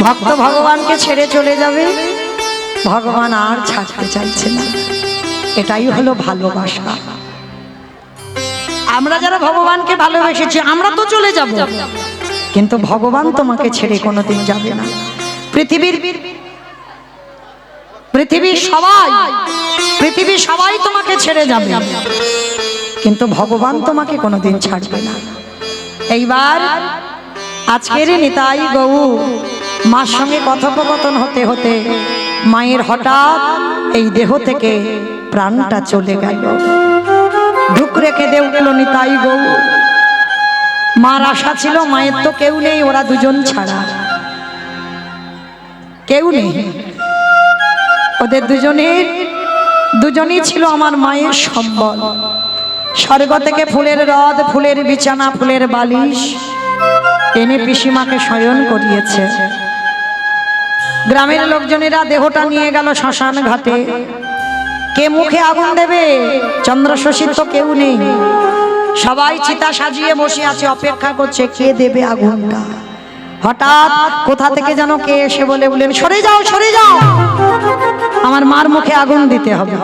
ভক্ত ভগবানকে ছেড়ে চলে যাবে, ভগবান আর ছাড়তে চাইছে না। এটাই হলো ভালোবাসা। আমরা যারা ভগবানকে ভালোবেসেছি আমরা তো চলে যাব, কিন্তু ভগবান তোমাকে ছেড়ে কোনোদিন যাবে না। পৃথিবীর সবাই তোমাকে ছেড়ে যাবে, কিন্তু ভগবান তোমাকে কোনোদিন ছাড়বে না। এইবার আজকের নিতাই গৌর মার সঙ্গে কথোপকথন হতে হতে মায়ের হঠাৎ এই দেহ থেকে প্রাণটা চলে গেল। ঢুক রেখে দে উঠল নিতাই গৌর। মার আশা ছিল মায়ের তো কেউ নেই, ওরা দুজন ছাড়া কেউ নেই। ওদের দুজনই ছিল আমার মায়ের সম্বল। স্বর্গ থেকে ফুলের রথ, ফুলের বিছানা, ফুলের বালিশ এনে পিসিমাকে শয়ন করিয়েছে। গ্রামের লোকজনেরা দেহটা নিয়ে গেল শ্মশান ঘাটে। কে মুখে আগুন দেবে? চন্দ্র শশীর তো কেউ নেই। সবাই চিতা সাজিয়ে বসে আছে, অপেক্ষা করছে কে দেবে আগুনটা। হঠাৎ কোথা থেকে যেন কে এসে বললেন, সরে যাও সরে যাও, আমার মার মুখে আগুন দিতে হবে।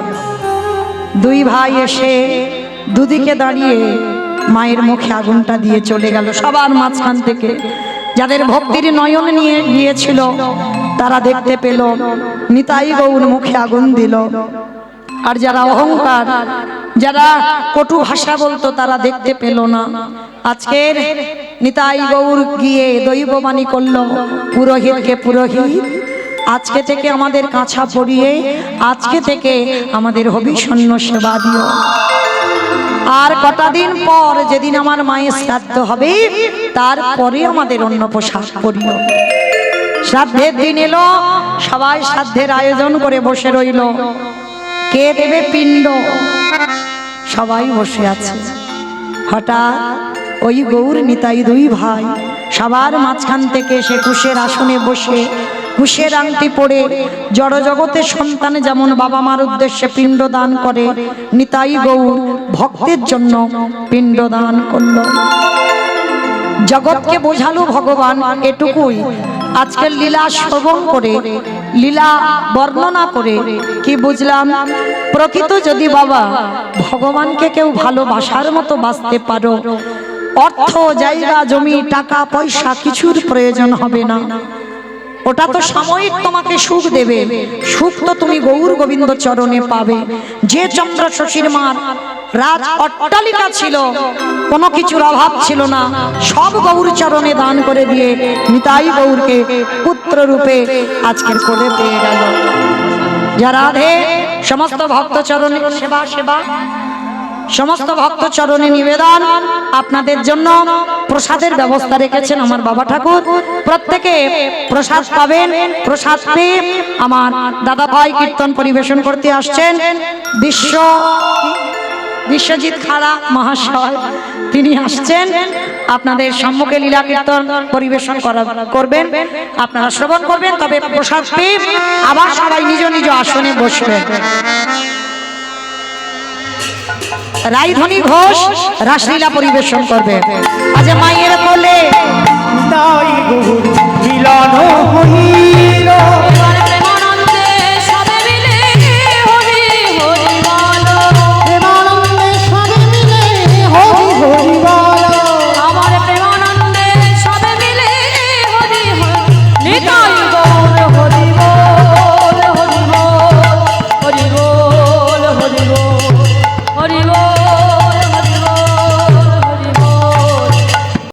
দুই ভাই এসে দুদিকে দাঁড়িয়ে মায়ের মুখে আগুনটা দিয়ে চলে গেল। সবার মাঝখান থেকে যাদের ভক্তির নয়ন নিয়ে গিয়েছিল তারা দেখতে পেল নিতাই গৌর মুখে আগুন দিল। আর যারা অহংকার, যারা কটু ভাষা বলতো তারা দেখতে পেল না। আজকের নিতাই গৌর গিয়ে দৈববাণী করলো, পুরোহিতকে, পুরোহিত আজকে থেকে আমাদের কাছা পরিয়ে আজকে থেকে আমাদের হবিষণ্য সেবা দিও। আর কটা দিন পর যেদিন আমার মায়ের শ্রাদ্ধ হবে তারপরে আমাদের অন্য পোশাক পরিও। শ্রাদ্ধের দিন এলো, সবাই শ্রাদ্ধের আয়োজন করে বসে রইল। কে দেবে পিণ্ড? সবাই বসে আছে। হঠাৎ ওই গৌর নিতাই দুই ভাই সবার মাঝখান থেকে সে কুশের আসনে বসে কুশের আংটি পরে জড় জগতের সন্তানে যেমন বাবা মার উদ্দেশ্যে পিণ্ড দান করে, নিতাই গৌর ভক্তের জন্য পিণ্ড দান করল। জগৎকে বোঝালো ভগবান এটুকুই। আজকের লীলা শ্রবণ করে, লীলা বর্ণনা করে কি বুঝলাম? প্রকৃত যদি বাবা ভগবানকে কেউ ভালোবাসার মতো বাঁচতে পারো, অর্থ, জায়গা, জমি, টাকা, পয়সা কিছুর প্রয়োজন হবে না। ওটা তো সাময়িক তোমাকে সুখ দেবে, সুখ তো তুমি গৌর গোবিন্দ চরণে পাবে। যে চন্দ্র শশীর মার রাজ অট্টালিকা ছিল, কোনো কিছুর অভাব ছিল না, সব গৌর চরণে দান করে দিয়ে নিতাই গৌরকে পুত্র রূপে আজকের কোলে পেয়ে গেল। যারা রাধে সমস্ত ভক্ত চরণে সেবা সমস্ত ভক্ত চরণে নিবেদন, আপনাদের জন্য প্রসাদের ব্যবস্থা রেখেছেন আমার বাবা ঠাকুর। প্রত্যেকে প্রসাদ পাবেন। প্রসাদ পেয়ে আমার দাদা ভাই কীর্তন পরিবেশন করতে আসছেন। বিশ্বজিৎ খাড়া মহাশয় তিনি আসছেন, আপনাদের সম্মুখে লীলা কীর্তন পরিবেশন করবেন। আপনারা শ্রবণ করবেন, তবে প্রসাদ পেয়ে আবার সবাই নিজ নিজ আসনে বসবেন। রাইধনী ঘোষ রাসলীলা পরিবেশন করবে। আজ মায়ের কোলে মিলন হই